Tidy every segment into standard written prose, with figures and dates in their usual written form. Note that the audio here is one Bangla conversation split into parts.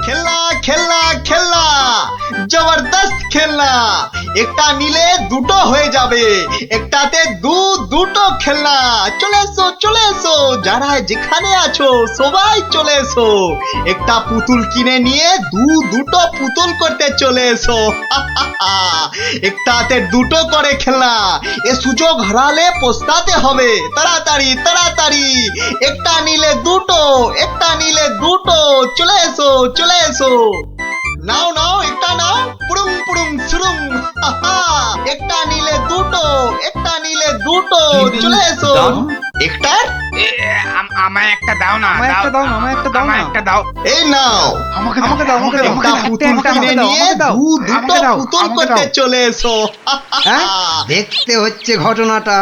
খেলনা খেলনা খেলনা জবরদস্ত খেলনা একটা নিলে দুটো হয়ে যাবে একটাতে দুটো খেলনা চলে এসো যারা যেখানে আছো সবাই চলে এসো একটা পুতুল কিনে নিয়ে দুটো পুতুল করতে চলে এসো একটাতে দুটো করে খেলনা এ সুযোগ হারালে পস্তাতে হবে তাড়াতাড়ি তাড়াতাড়ি একটা নিলে দুটো চলে এসো নাও একটা নাও পুরুম পুরুম সুরুম একটা নিলে দুটো চলে এসো একটার আমায় একটা দাও না, আমায় একটা দাও। এই নাও আমাকে দাও একটা পুতুল কিনে নিয়ে দুটো পুতুল করতে চলে এসো দেখতে হচ্ছে ঘটনাটা।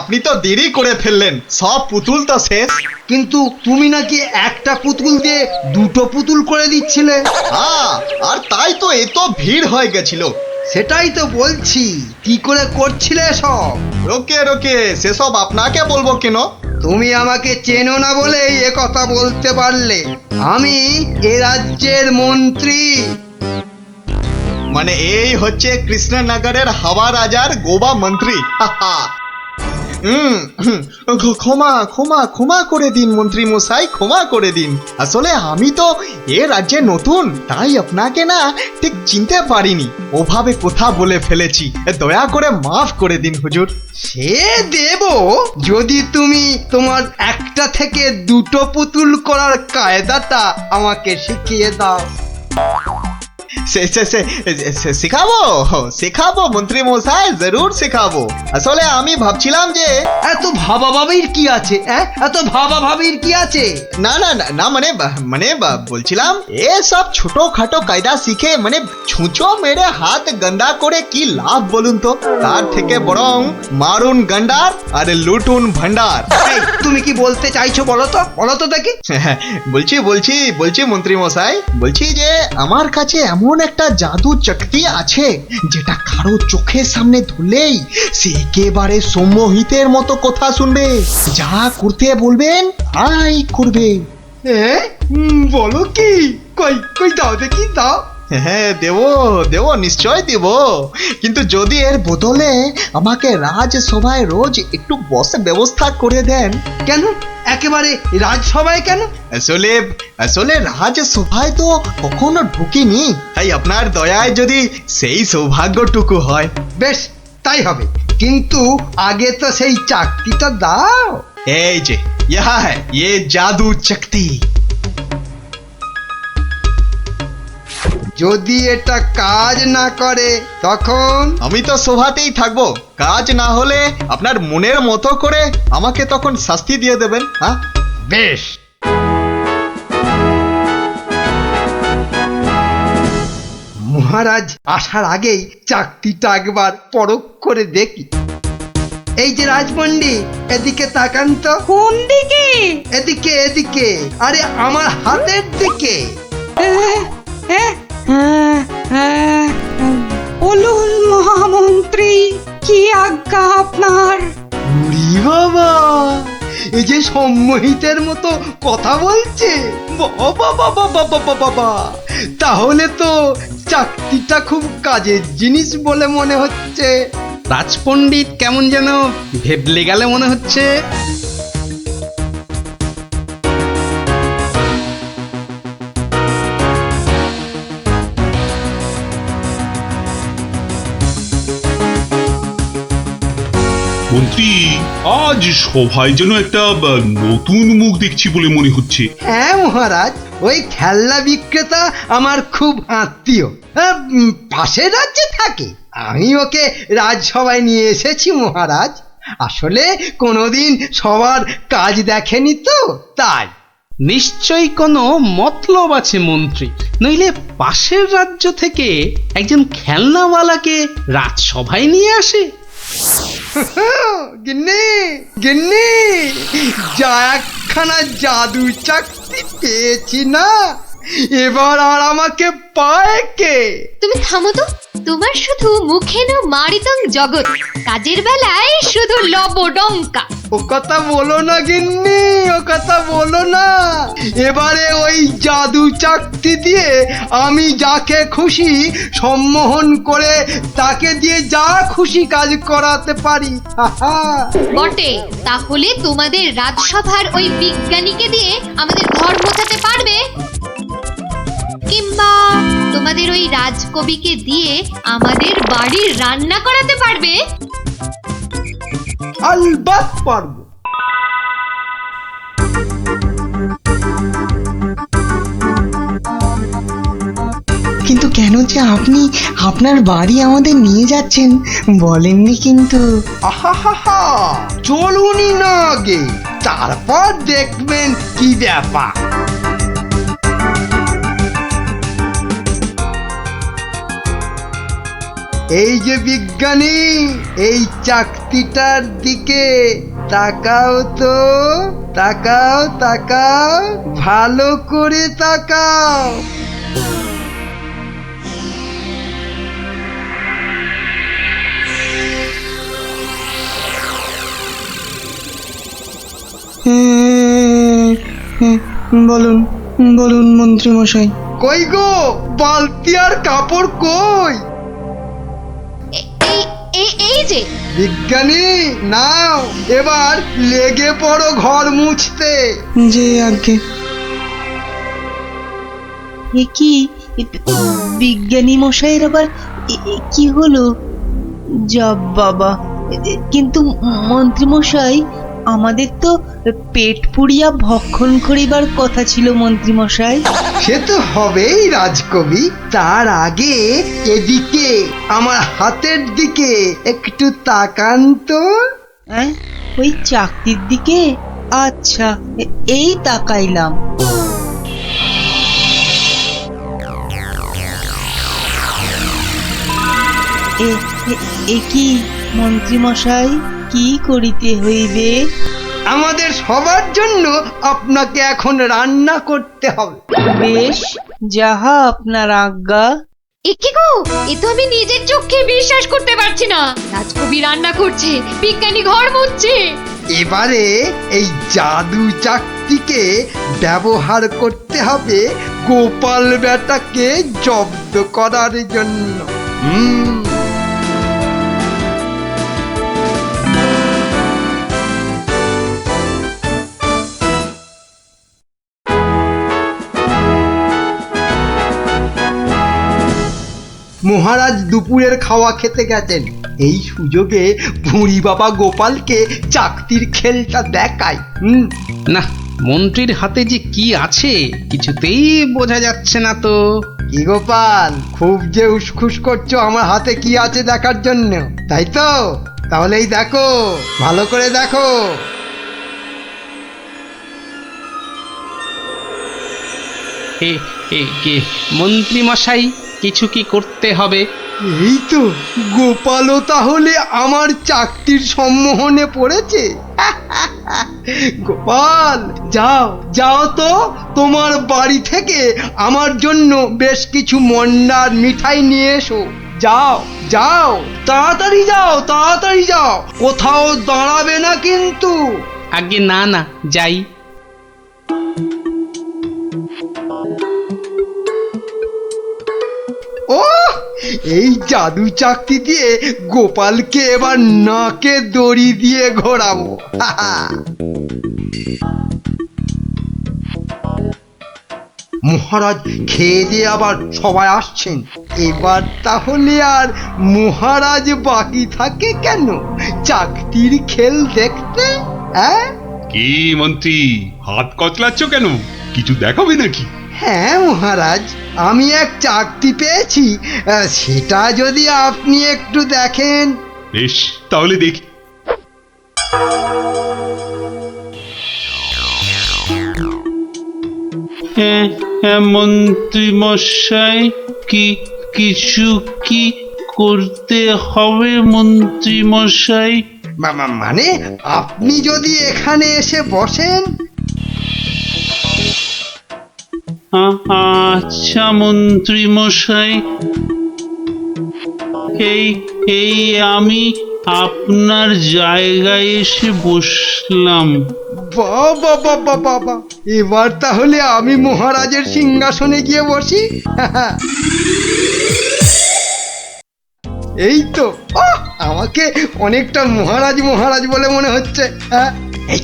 আপনি তো দেরি করে ফেললেন সব পুতুল তো শেষ কিন্তু তুমি নাকি একটা পুতুল দিয়ে দুটো পুতুল করে দিচ্ছিলে। আর তাই তো এত ভিড় হয়ে গেছিল সেটাই তো বলছি, কি করে করছিলে সব? রোকে সেসব আপনাকে বলবো কেন? তুমি আমাকে চেনো না বলেই এ কথা বলতে পারলে। আমি এ রাজ্যের মন্ত্রী। মানে এই হচ্ছে কৃষ্ণনগরের হাওয়া রাজার গোবা মন্ত্রী। ক্ষমা করে দিন মন্ত্রী মশাই, ক্ষমা করে দিন। আসলে আমি তো এ রাজ্যে নতুন, তাই আপনাকে না ঠিক চিনতে পারিনি, ওভাবে কথা বলে ফেলেছি, দয়া করে মাফ করে দিন হুজুর। সে দেব, যদি তুমি তোমার একটা থেকে দুটো পুতুল করার কায়দাটা আমাকে শিখিয়ে দাও। শেখাবো মন্ত্রী মশাই, জরুর শেখাবো। আসলে আমি ভাবছিলাম যে এত ভাবাভাবির কি আছে? এত ভাবাভাবির কি আছে? না মানে বলছিলাম এসব ছোটখাটো কায়দা শিখে মানে ছুঁচো মেরে হাত গন্দা করে কি লাভ বলুন তো? তার থেকে বরং মারুন গন্ডার আর লুটুন ভান্ডার। তুমি কি বলতে চাইছো বলো তো দেখি। বলছি মন্ত্রী মশাই, বলছি যে আমার কাছে এমন একটা জাদু শক্তি আছে যেটা কারো চোখের সামনে ধরলেই সে একেবারে সম্মোহিতের মতো কথা শুনবে, যা করতে বলবেন তাই করবে। বলো কি? কই দাও দেখি, দাও। হ্যাঁ দেব নিশ্চয় দেব, কিন্তু যদি এর বদলে আমাকে রাজসভায় রোজ একটু বসে ব্যবস্থা করে দেন। কেন একেবারে রাজসভায় কেন? আসলে রাজসভায় তো কখনো ঢুকিনি, তাই আপনার দয়ায় যদি সেই সৌভাগ্যটুকু হয়। বেশ, তাই হবে, কিন্তু আগে তো সেই চাকতিটা দাও। এই যে ইয়ে জাদু শক্তি। যদি এটা কাজ না করে তখন? আমি তো সভাতেই থাকবো, কাজ না হলে আপনার মনের মতো করে আমাকে তখন শাস্তি দিয়ে দেবেন। হ্যাঁ বেশ। মহারাজ আসার আগেই চাকতিটা একবার পরখ করে দেখি। এই যে রাজপণ্ডিত, এদিকে তাকান তো। কোন দিকে? এদিকে, আরে আমার হাতের দিকে। বলুন মহামন্ত্রী, কি আজ্ঞা আপনার? উরি বাবা, এই যে সম্মোহিতের মতো কথা বলছে। বাবা, তাহলে তো চাকতিটা খুব কাজের জিনিস বলে মনে হচ্ছে। রাজপণ্ডিত কেমন যেন ভেবলে গেলে মনে হচ্ছে। মন্ত্রী, আজ সভায় যেন একটা নতুন মুখ দেখছি বলে মনে হচ্ছে। হ্যাঁ মহারাজ, ওই খেলনা বিক্রেতা আমার খুব আত্মীয়, পাশের রাজ্যে থাকে। আমি ওকে রাজসভায় নিয়ে এসেছি মহারাজ। আসলে কোনোদিন সবার কাজ দেখেনি তো, তাই। নিশ্চয়ই কোনো মতলব আছে মন্ত্রী, নইলে পাশের রাজ্য থেকে একজন খেলনাওয়ালাকে রাজসভায় নিয়ে আসে। গিন্নি, যা একখানা জাদু চাকতি পেয়েছি না, এবার আর আমাকে পায় কে? তুমি থামো তো, তোমার শুধু মুখে না মারিতং জগৎ, কাজের বেলায় শুধু লবডঙ্কা। ও কথা বলো না গিন্নি, ও কথা বলো না। এবারে ওই জাদু চাকতি দিয়ে আমি যাকে খুশি সম্মোহন করে তাকে দিয়ে যা খুশি কাজ করাতে পারি। বটে, তাহলে তোমাদের রাজসভার ওই বিজ্ঞানীকে দিয়ে আমাদের ঘর মোছাতে পারবে? কিংবা তোমাদের ওই রাজকবিকে দিয়ে আমাদের বাড়ির রান্না করাতে পারবে? আলবাত পারবো। কিন্তু কেন যে আপনি আপনার বাড়ি আমাদের নিয়ে যাচ্ছেন বলেননি কিন্তু। আহা, চলুনি না আগে, তারপর দেখবেন কি ব্যাপার। এই যে বিজ্ঞানী, এই চাকতিটার দিকে তাকাও তো, তাকাও তাকাও, ভালো করে তাকাও। বলুন বলুন মন্ত্রী মশাই। কই গো, বালতি আর কাপড় কই? এই যে বিজ্ঞানী, নাও এবার লেগে পড়ো ঘর মুছতে। যে আগে এ কি বিজ্ঞানী মশাইয়ের আবার কি হলো? যাব বাবা, কিন্তু মন্ত্রী মশাই আমাদের তো পেট পুড়িয়া ভক্ষণ করিবার কথা ছিল মন্ত্রী মশাই। সে তো হবেই রাজকবি, তার আগে এদিকে আমার হাতের দিকে একটু তাকান তো। হ্যাঁ, ওই চাকতির দিকে? আচ্ছা, এই তাকাইলাম। এ কি মন্ত্রী মশাই, কি করিতে হইবে? আমাদের সবার জন্য আপনাকে এখন রান্না করতে হবে। বেশ, যাহা আপনার আজ্ঞা। এ কি গো, এ তো আমি নিজের চোখে বিশ্বাস করতে পারছি না। রাজকবি রান্না করছে, বিজ্ঞানী ঘর মুছছে। এবারে এই জাদু চাকতিকে ব্যবহার করতে হবে গোপাল বেটাকে জব্দ করার জন্য। মহারাজ দুপুরের খাওয়া খেতে গেছেন, এই সুযোগে ভুঁড়ি বাবা গোপালকে চাকতির খেলটা দেখায়। না, মন্ত্রীর হাতে যে কি আছে কিছুতেই বোঝা যাচ্ছে না তো। কি গোপাল, খুব যে উসখুস করছো আমার হাতে কি আছে দেখার জন্য, তাই তো? তাহলেই দেখো, ভালো করে দেখো। কে মন্ত্রী মশাই, কিছু কি করতে হবে? এই তো, গোপালও তাহলে আমার চাকতির সম্মোহনে পড়েছে। গোপাল, যাও যাও তো, তোমার বাড়ি থেকে আমার জন্য বেশ কিছু মন্ডার মিঠাই নিয়ে এসো। যাও যাও, তাড়াতাড়ি যাও, তাড়াতাড়ি যাও, কোথাও দাঁড়াবে না কিন্তু। আগে না না, যাই। ও, এই জাদু চাকতি দিয়ে গোপালকে এবার নাকে দড়ি দিয়ে ঘোরাবো। মহারাজ খেয়ে দিয়ে আবার সবাই আসছেন, এবার তাহলে আর মহারাজ বাকি থাকে কেন চাকতির খেল দেখতে? কি মন্ত্রী, হাত কচলাচ্ছ কেন? কিছু দেখাবে নাকি? হ্যাঁ মহারাজ, আমি এক চাকতি পেয়েছি, সেটা যদি আপনি একটু দেখেন। বেশ, তাহলে দেখি। মন্ত্রী মশাই, কিছু কি করতে হবে মন্ত্রী মশাই? মানে আপনি যদি এখানে এসে বসেন। আচ্ছা মন্ত্রী মশাই। এই এই আমি আপনার জায়গায় এসে বসলাম। বাবা বাবা বাবা, এবার তাহলে আমি মহারাজের সিংহাসনে গিয়ে বসি। এই তো, আমাকে অনেকটা মহারাজ মহারাজ বলে মনে হচ্ছে। হ্যাঁ, এই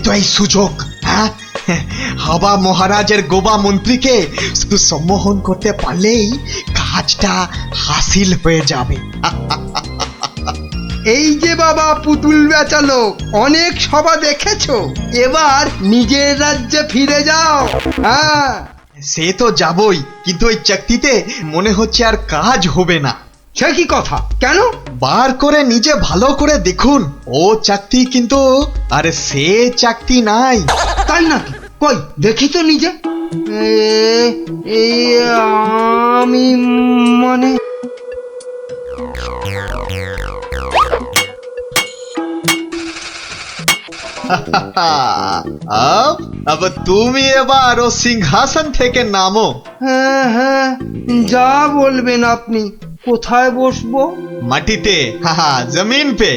তো এই সুযোগ। হ্যাঁ, হাবা মহারাজের গোবা মন্ত্রীকে শুধু সম্মোহন করতে পারলেই কাজটা হাসিল হয়ে যাবে। এই যে বাবা পুতুল বেচালো, অনেক সভা দেখেছো, এবার নিজের রাজ্যে ফিরে যাও। হ্যাঁ, সে তো যাবই, কিন্তু ওই চাকতিতে মনে হচ্ছে আর কাজ হবে না। সে কি কথা? কেন? বার করে নিজে ভালো করে দেখুন, ও চাকতি কিন্তু আরে সে চাকতি নাই। তাই নাকি? কই দেখি তো নিজে। এই আমি মানে अब তুমি এবার ও সিংহাসন থেকে নামো। হ্যাঁ হ্যাঁ, যা বলবেন আপনি। কোথায় বসবো? মাটিতে, জমিন পে।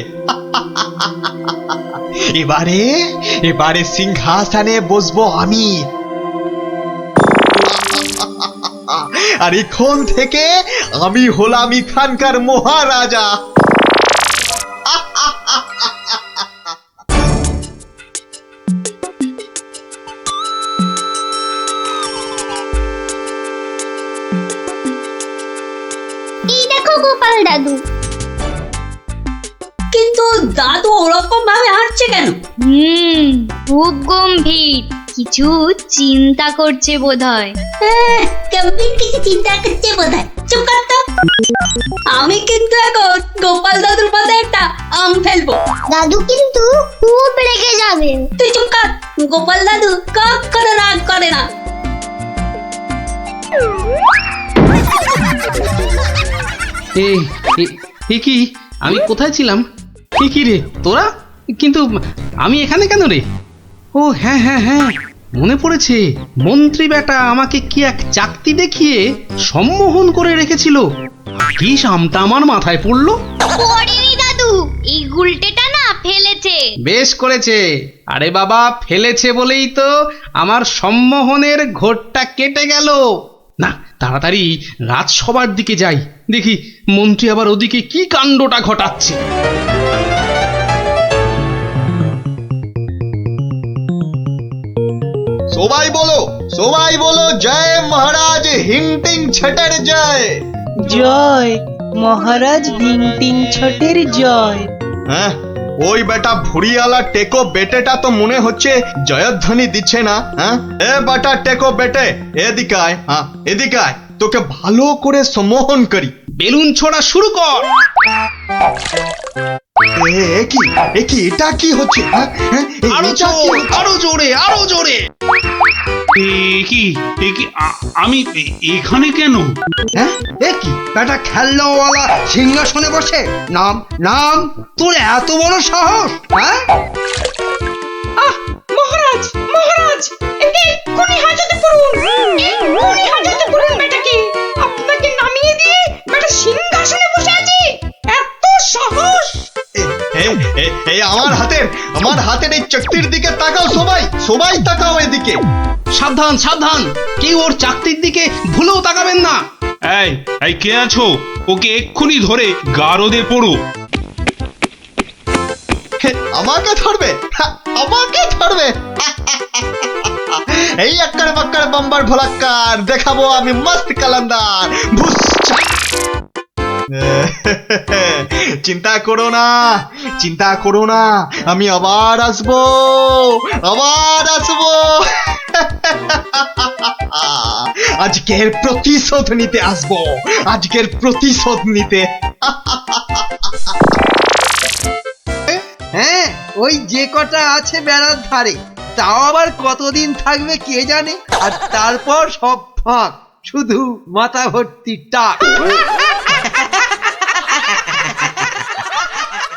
এবারে সিংহাসনে বসবো আমি। আর এখন থেকে আমি হলাম এখানকার মহারাজা। এই দেখো গোপাল দাদু। কিন্তু দাদু ওরকম ভাবে হাঁটছে কেন? খুব গম্ভীর, কিছু চিন্তা করছে বোধহয়। গম্ভীর কিছু চিন্তা করছে বোধহয়। চুপ কর তো। আমি কিন্তু এখন গোপাল দাদুর মাথায় একটা আম ফেলবো। দাদু কিন্তু খুব রেগে যাবে। তুই চুপ কর। গোপাল দাদু কখনো রাগ করে না। এ কি, আমি কোথায় ছিলাম? কি রে তোরা? কিন্তু আমি এখানে কেন রে? ও হ্যাঁ হ্যাঁ হ্যাঁ, মনে পড়েছে। মন্ত্রী বেটা আমাকে কি এক চাকতি দেখিয়ে সম্মোহন করে রেখেছিল। কি সামটা আমার মাথায় পড়লো। পড়েনি দাদু, এই গুলটেটা না ফেলেছে। বেশ করেছে। আরে বাবা, ফেলেছে বলেই তো আমার সম্মোহনের ঘোরটা কেটে গেল। না, তাড়াতাড়ি রাজসভার দিকে যাই, দেখি মন্ত্রী আবার ওদিকে কি কাণ্ডটা ঘটাচ্ছে। সবাই বলো জয় মহারাজ হিংটিং ছটের জয়। জয় মহারাজ হিংটিং ছটের জয়। হ্যাঁ, ওই বেটা ভুড়িয়ালা টেকো বেটেটা তো মনে হচ্ছে জয়ধ্বনি দিচ্ছে না। হ্যাঁ, এ বেটা টেকো বেটে, এদিকে আয়। হ্যাঁ, এদিকে আয়, তোকে ভালো করে সম্মোহন করি। বেলুন ছোড়া শুরু কর। এ কি এটা কি হচ্ছে? আরো জোরে, আরো জোরে। আমি এখানে কেন? হ্যাঁ, এ কি বেটা খেলনাওয়ালা সিংহাসনে বসে? নাম নাম, তোর এত বড় সাহস? হ্যাঁ, মহারাজ মহারাজ, একে এক্ষুনি হাজতে পড়ুন। এক্ষুনি হাজতে পড়ুন বেটাকে। আপনাকে নামিয়ে দিয়ে বেটা সিংহাসনে বসে আছে, এত সাহস! আমার হাতের এই চকতির দিকে তাকাও। সবাই তাকাও এদিকে। সাবধান সাবধান, কেউ ওর চাকতির দিকে ভুলেও তাকাবেন না। এই কে আছো? ওকে এক্ষুনি ধরে গারদে পড়ো। আমাকে ধরবে? এই আক্কার বাক্কার বাম্বার ভোলাক্কার দেখাবো আমি মস্ত কালান্দার। চিন্তা করো না, আমি আবার আসবো। আজকের প্রতিশোধ নিতে। হ্যাঁ, ওই যে কটা আছে বেড়ার ধারে, তাও আবার কতদিন থাকবে কে জানে। আর তারপর সব ফাঁক, শুধু মাথা ভর্তি টাক।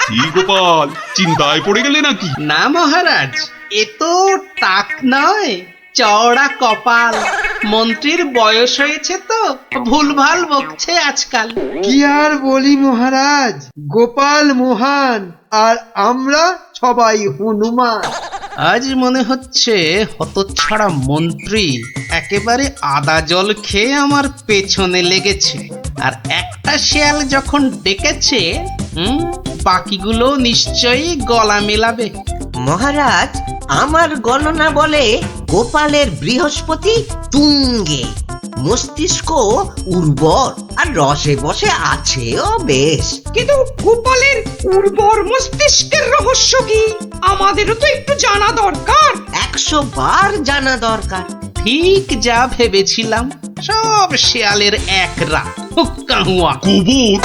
কি গোপাল, চিন্তায় পড়ে গেলে নাকি? না মহারাজ, এ তো টাক নয়, চওড়া কপাল। মন্ত্রীর বয়স হয়েছে তো ভুলভাল বকছে আজকাল। কি আর বলি মহারাজ, গোপাল মহান আর আমরা সবাই হনুমান। আজ মনে হচ্ছে হতচ্ছাড়া মন্ত্রী একেবারে আদা জল খেয়ে আমার পেছনে লেগেছে। আর একটা শেয়াল যখন ডেকেছে বাকিগুলো নিশ্চয়ই গলা মেলাবে। মহারাজ, আমার গণনা বলে গোপালের বৃহস্পতি তুঙ্গে, মস্তিষ্ক উর্বর আর রসে বসে আছেও বেশ। কিন্তু গোপালের উর্বর মস্তিষ্কের রহস্য কি আমাদেরও তো একটু জানা দরকার। 100 বার জানা দরকার। ঠিক যা ভেবেছিলাম, সব শেয়ালের এক রাত। হুক্কা হুয়া। গোবর?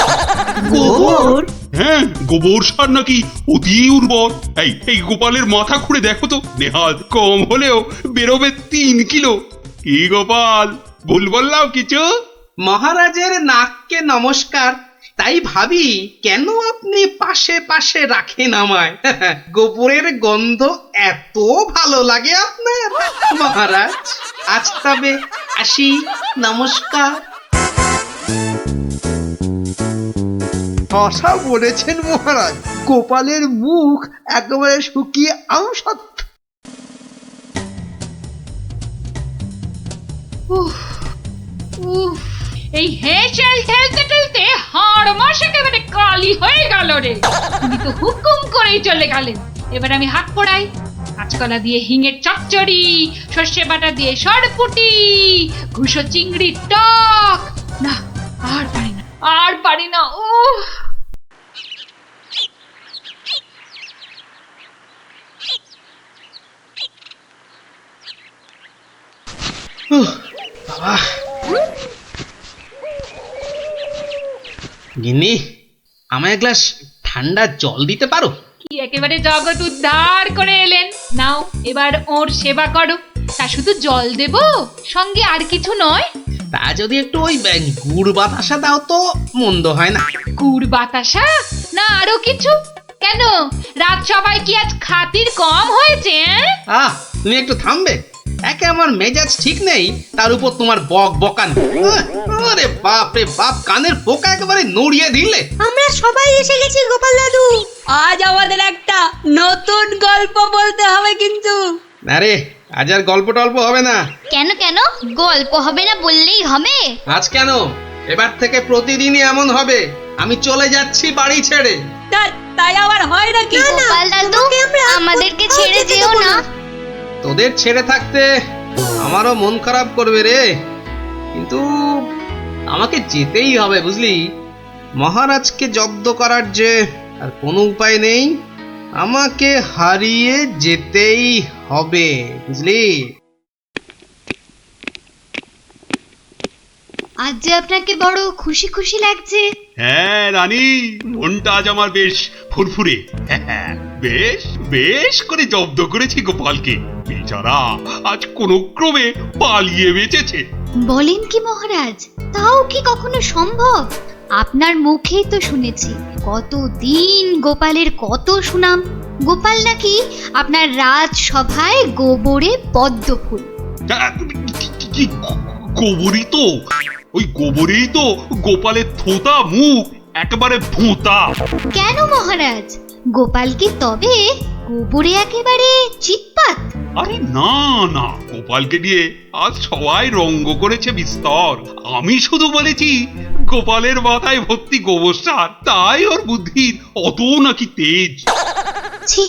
গোবর? হ্যাঁ, গোবর সার নাকি অতি উর্বর। এই গোপালের মাথা খুঁড়ে দেখো তো, নেহাত কম হলেও বেরোবে 3 কিলো। কি গোপাল, ভুল বললাম কিছু? মহারাজের নাককে নমস্কার। তাই ভাবি কেন আপনি পাশে পাশে রাখেন আমায়। গোবরের গন্ধ এত ভালো লাগে আপনার মহারাজ। আজ তবে আসি, নমস্কার। আশা বলেছেন মহারাজ, গোপালের মুখ একেবারে শুকিয়ে আমসত্ব। এই হেঁচেল ঠেলতে ঠেলতে হাড় মাস একেবারে কালি হয়ে গেল রে। তুমি তো হুকুম করেই চলে গেলেন। এবার আমি হাত পড়াই। কাঁচকলা দিয়ে হিঙের চচ্চড়ি, সর্ষে বাটা দিয়ে সরপুটি, ঘুষো চিংড়ির টক। না, আর পারি না, আর পারি না। উফ, বাবা, গিন্নি, আমায় এক গ্লাস ঠান্ডা জল দিতে পারো? কি একেবারে জগৎ উদ্ধার করে এলেন। নাও, এবার ওর সেবা করো। তা শুধু জল দেব, সঙ্গে আর কিছু নয়? তা যদি একটু ওই গুড় বাতাসা দাও তো মন্দ হয় না। গুড় বাতাসা না আরো কিছু? কেন, রাত সবাই কি আজ খাতির কম হয়েছে? তুমি একটু থামবে? একে আমার মেজাজ ঠিক নেই, তার উপর তোমার বক বকান। আরে বাপ রে বাপ, কানের পোকা একেবারে নড়িয়ে দিলে। আমরা সবাই এসে গেছি গোপাল দাদু। আজ আমাদের একটা নতুন গল্প বলতে হবে কিন্তু। আরে আজ আর গল্প টল্প হবে না। কেন কেন গল্প হবে না বললেই হবে? আজ কেন, এবার থেকে প্রতিদিনই এমন হবে। আমি চলে যাচ্ছি বাড়ি ছেড়ে। তাই আবার হয় নাকি? গোপাল দাদু, আমাদেরকে ছেড়ে যেও না। তোদের ছেড়ে থাকতে আমারও মন খারাপ করবে রে, কিন্তু আমাকে যেতেই হবে বুঝলি। মহারাজকে জব্দ করার যে আর কোনো উপায় নেই, আমাকে হারিয়ে যেতেই হবে বুঝলি। আজ যে আপনাকে বড় খুশি খুশি লাগছে। হ্যাঁ রানী, মনটা আজ আমার বেশ ফুরফুরে। বেশ বেশ করে জব্দ করেছি গোপালকে। বেচারা আজ কোন ক্রমে পালিয়ে বেঁচেছে। বলেন কি মহারাজ, তাও কি কখনো সম্ভব? আপনার মুখেই তো শুনেছি কতদিন গোপালের কত সুনাম। গোপাল নাকি আপনার রাজসভায় গোবরে পদ্ম ফুল। গোবরই তো, ওই গোবরেই তো গোপালের থোতা মুখ একেবারে ভোঁতা। কেন মহারাজ, গোপাল কি তবে গোবরে একেবারে চিৎপাত? আরে না না, গোপালকে নিয়ে আজ সবাই রঙ্গ করেছে বিস্তর। আমি শুধু বলেছি গোপালের মাথায় ভর্তি গোবর সার, তাই ওর বুদ্ধির অত নাকি তেজ। ছি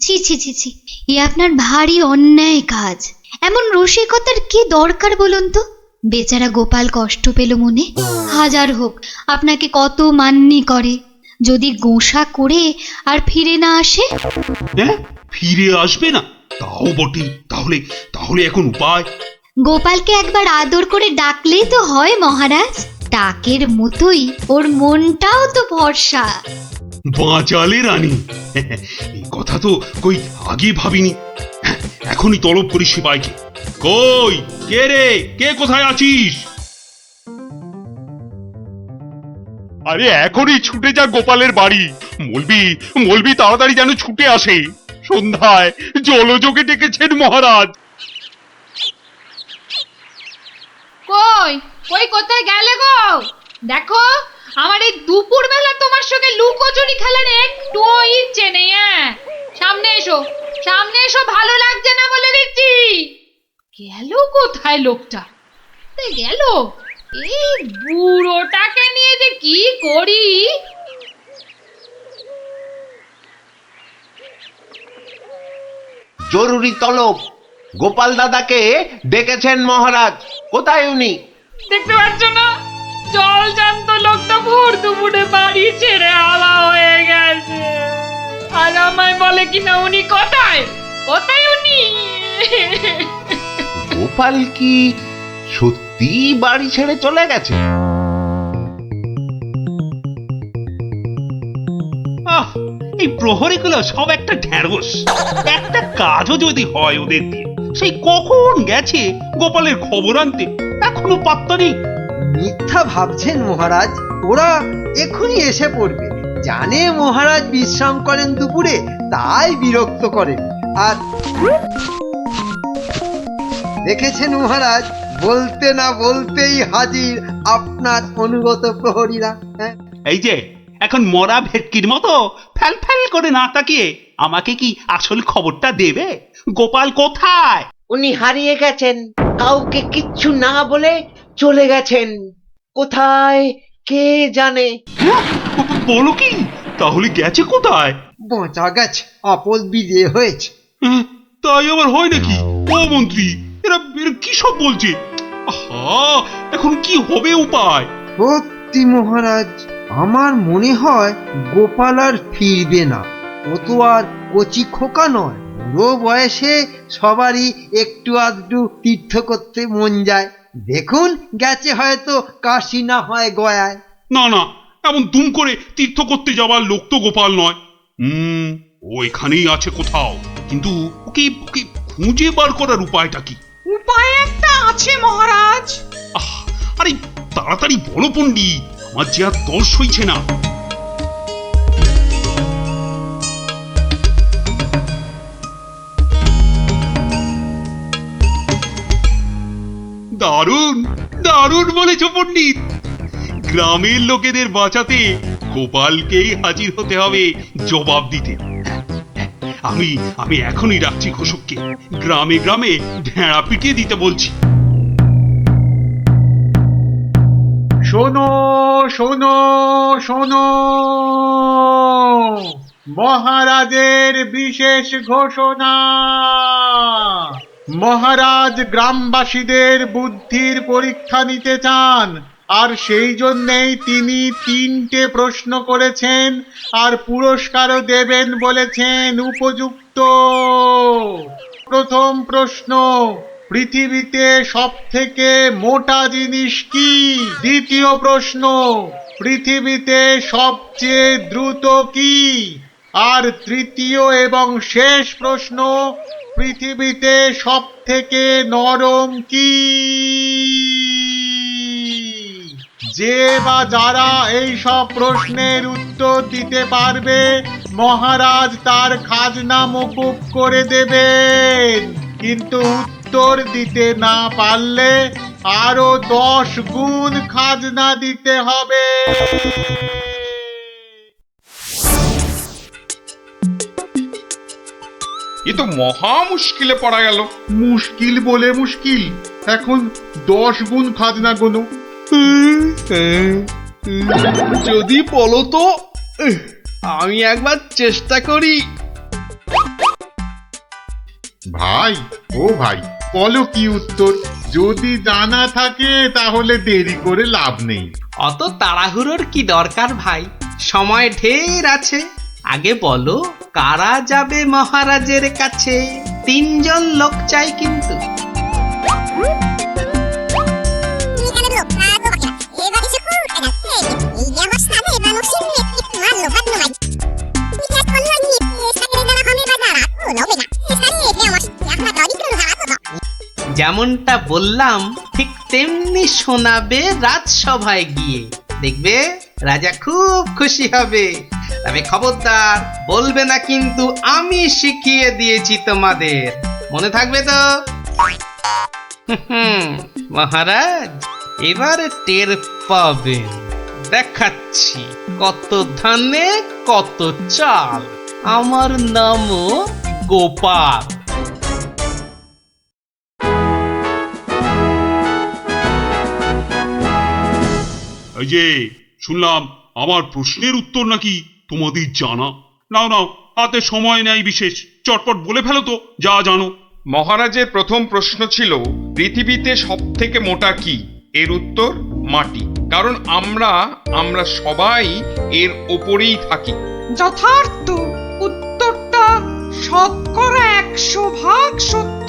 ছি ছি ছি ছি, এ আপনার ভারী অন্যায় কাজ। এমন রসিকতার কি দরকার বলুন তো? বেচারা গোপাল কষ্ট পেল মনে। হাজার হোক আপনাকে কত মান্যি করে, যদি গোসা করে আর ফিরে না আসে। হ্যাঁ, ফিরে আসবে না? তাও বটে। তাহলে তাহলে এখন উপায়? গোপালকে একবার আদর করে ডাকলেই তো হয় মহারাজ। ডাকের মতোই ওর মনটাও তো ভরসা। বাঁচালে রানী, এই কথা তো কই আগে ভাবিনি। এখনই তলব করি সিপাইকে। কই কে রে, কে কোথায় আছিস? আরে এখনই ছুটে যা গোপালের বাড়ি। মলবি তাড়াতাড়ি যেন ছুটে আসে। সন্ধ্যায় জলযোগে ডেকেছেন মহারাজ। কই কই কোথায় গেলে গো? দেখো আমার এই দুপুর বেলা তোমার সঙ্গে লুকোচুরি খেলার একটুও ইচ্ছে নেই। হ্যাঁ, সামনে এসো, সামনে এসো, ভালো লাগছে না বলে দিচ্ছি। গেল কোথায় লোকটা? গেল এই বুড়োটাকে নিয়ে যে কি করি। জরুরি তলব, গোপাল দাদাকে ডেকেছেন মহারাজ। কোথায় উনি? দেখতে পাচ্ছ না, জল জান্ত লোকটা ভোর দুপুরে বাড়ি ছেড়ে হাওয়া হয়ে গেছে। আর আমায় বলে কিনা উনি কোথায়, কোথায় উনি? গোপাল কি সত্যি বাড়ি ছেড়ে চলে গেছে? আহ, এই প্রহরীগুলো সব একটা ঢ্যাঁড়স। একটা কাজও যদি হয় ওদের দিয়ে, সেই কখন গেছে গোপালের খবর আনতে, এখনো পাত্তা নেই। মিথ্যা ভাবছেন মহারাজ, ওরা এখনই এসে পড়বে। জানে মহারাজ বিশ্রাম করেন দুপুরে, তাই বিরক্ত করেন। আর দেখেছেন মহারাজ, বলতে না বলতেই হাজির আপনার অনুগত প্রহরীরা। হ্যাঁ, এই যে এখন মরা ভেটকির মতো ফ্যাল ফ্যাল করে না তাকিয়ে আমাকে কি আসল খবরটা দেবে? গোপাল কোথায়? উনি হারিয়ে গেছেন, কাউকে কিচ্ছু না বলে চলে গেছেন। কোথায় কে জানে। বলো কি? তাহলে গেছে কোথায়? বাঁচা গেছে, আপদ বিজে হয়েছে। তাই আবার হয় নাকি? ও মন্ত্রী, এরা কি সব বলছে? আহা, এখন কি হবে উপায়? সত্যি মহারাজ, আমার মনে হয় গোপাল আর ফিরবে না। ও তো আর কচি খোকা নয়, বুড়ো বয়সে সবারই একটু আধটু তীর্থ করতে মন যায়। দেখুন, গেছে হয়তো কাশি না হয় গয়ায়। না না, এমন দুম করে তীর্থ করতে যাওয়ার লোক তো গোপাল নয়। ও এখানেই আছে কোথাও, কিন্তু ওকে ওকে খুঁজে বার করার উপায়টা কি? উপায় একটা আছে মহারাজ। আরে তাড়াতাড়ি বলো পণ্ডিত, আমার যে আর দর্শ হইছে না। দারুণ দারুণ বলেছ পণ্ডিত। গ্রামের লোকেদের বাঁচাতে গোপালকেই হাজির হতে হবে জবাব দিতে। আমি আমি এখনই রাখছি ঘোষককে, গ্রামে গ্রামে ঢেঁড়া পিটিয়ে দিতে বলছি। শোনো শোনো শোনো, মহারাজের বিশেষ ঘোষণা। মহারাজ গ্রামবাসীদের বুদ্ধির পরীক্ষা নিতে চান, আর সেই জন্যেই তিনি 3টে প্রশ্ন করেছেন, আর পুরস্কারও দেবেন বলেছেন উপযুক্ত। প্রথম প্রশ্ন, পৃথিবীতে সবথেকে মোটা জিনিস কি? দ্বিতীয় প্রশ্ন, পৃথিবীতে সবচেয়ে দ্রুত কি? আর তৃতীয় এবং শেষ প্রশ্ন, পৃথিবীতে সবথেকে নরম কি? যে বা যারা এই সব প্রশ্নের উত্তর দিতে পারবে, মহারাজ তার খাজনা মকুব করে দেবেন। কিন্তু উত্তর দিতে না পারলে আরো 10 গুণ খাজনা দিতে হবে। এ তো মহা মুশকিলে পড়া গেল। মুশকিল বলে মুশকিল, এখন 10 গুণ খাজনা গোনো। যদি বলো তো, আমি একবার চেষ্টা করি। ভাই, ও ভাই, বলো কি উত্তর? যদি জানা থাকে তাহলে দেরি করে লাভ নেই। অত তাড়াহুড়োর কি দরকার ভাই, সময় ঢের আছে। আগে বলো, কারা যাবে মহারাজের কাছে? 3 জন লোক চাই কিন্তু। যেমনটা বললাম ঠিক তেমনি শোনাবে রাজসভায় গিয়ে, দেখবে রাজা খুব খুশি হবে। তবে খবরদার বলবে না কিন্তু আমি শিখিয়ে দিয়েছি তোমাদের, মনে থাকবে তো? মহারাজ এবার টের পাবেন, দেখাচ্ছি কত ধানে কত চাল। আমার নামও গোপাল। এই যে শুনলাম আমার প্রশ্নের উত্তর নাকি তোমাদের জানা। নাও নাও, হাতে সময় নেই বিশেষ, চটপট বলে ফেলো তো যা জানো। মহারাজের প্রথম প্রশ্ন ছিল পৃথিবীতে সব থেকে মোটা কি? এর উত্তর মাটি, কারণ আমরা সবাই এর ওপরেই থাকি। যথার্থ, উত্তরটা শতকরা 100% সত্য।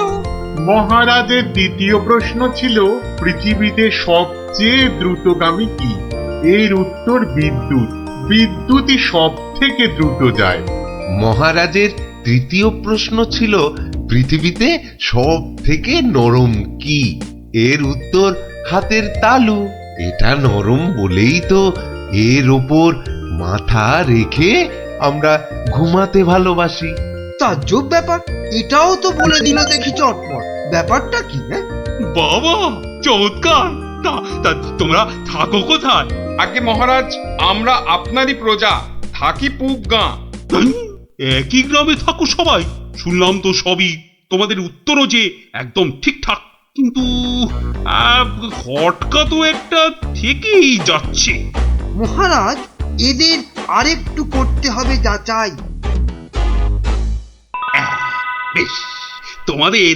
মহারাজের দ্বিতীয় প্রশ্ন ছিল পৃথিবীতে সবচেয়ে দ্রুতগামী কি? এর উত্তর বিদ্যুৎ। বিদ্যুৎই সব থেকে দ্রুত যায়। মহারাজের তৃতীয় প্রশ্ন ছিল পৃথিবীতে সব থেকে নরম কি? এর উত্তর হাতের তালু। এটা নরম বলেই তো এর ওপর মাথা রেখে আমরা ঘুমাতে ভালোবাসি। তাজ্জব ব্যাপার, এটাও তো বলে দিল দেখি চটপট। ব্যাপারটা কি? বাবা চমৎকার। তা তোমরা থাকো কোথায়? আগে মহারাজ, আমরা আপনারই প্রজা, থাকি পুব গাঁ। একই গ্রামে থাকো সবাই? শুনলাম তো সবই, তোমাদের উত্তরও যে একদম ঠিকঠাক, কিন্তু খটকা তো একটা থেকেই যাচ্ছে। মহারাজ, এদের আরেকটু করতে হবে যাচাই। বেশ, তোমাদের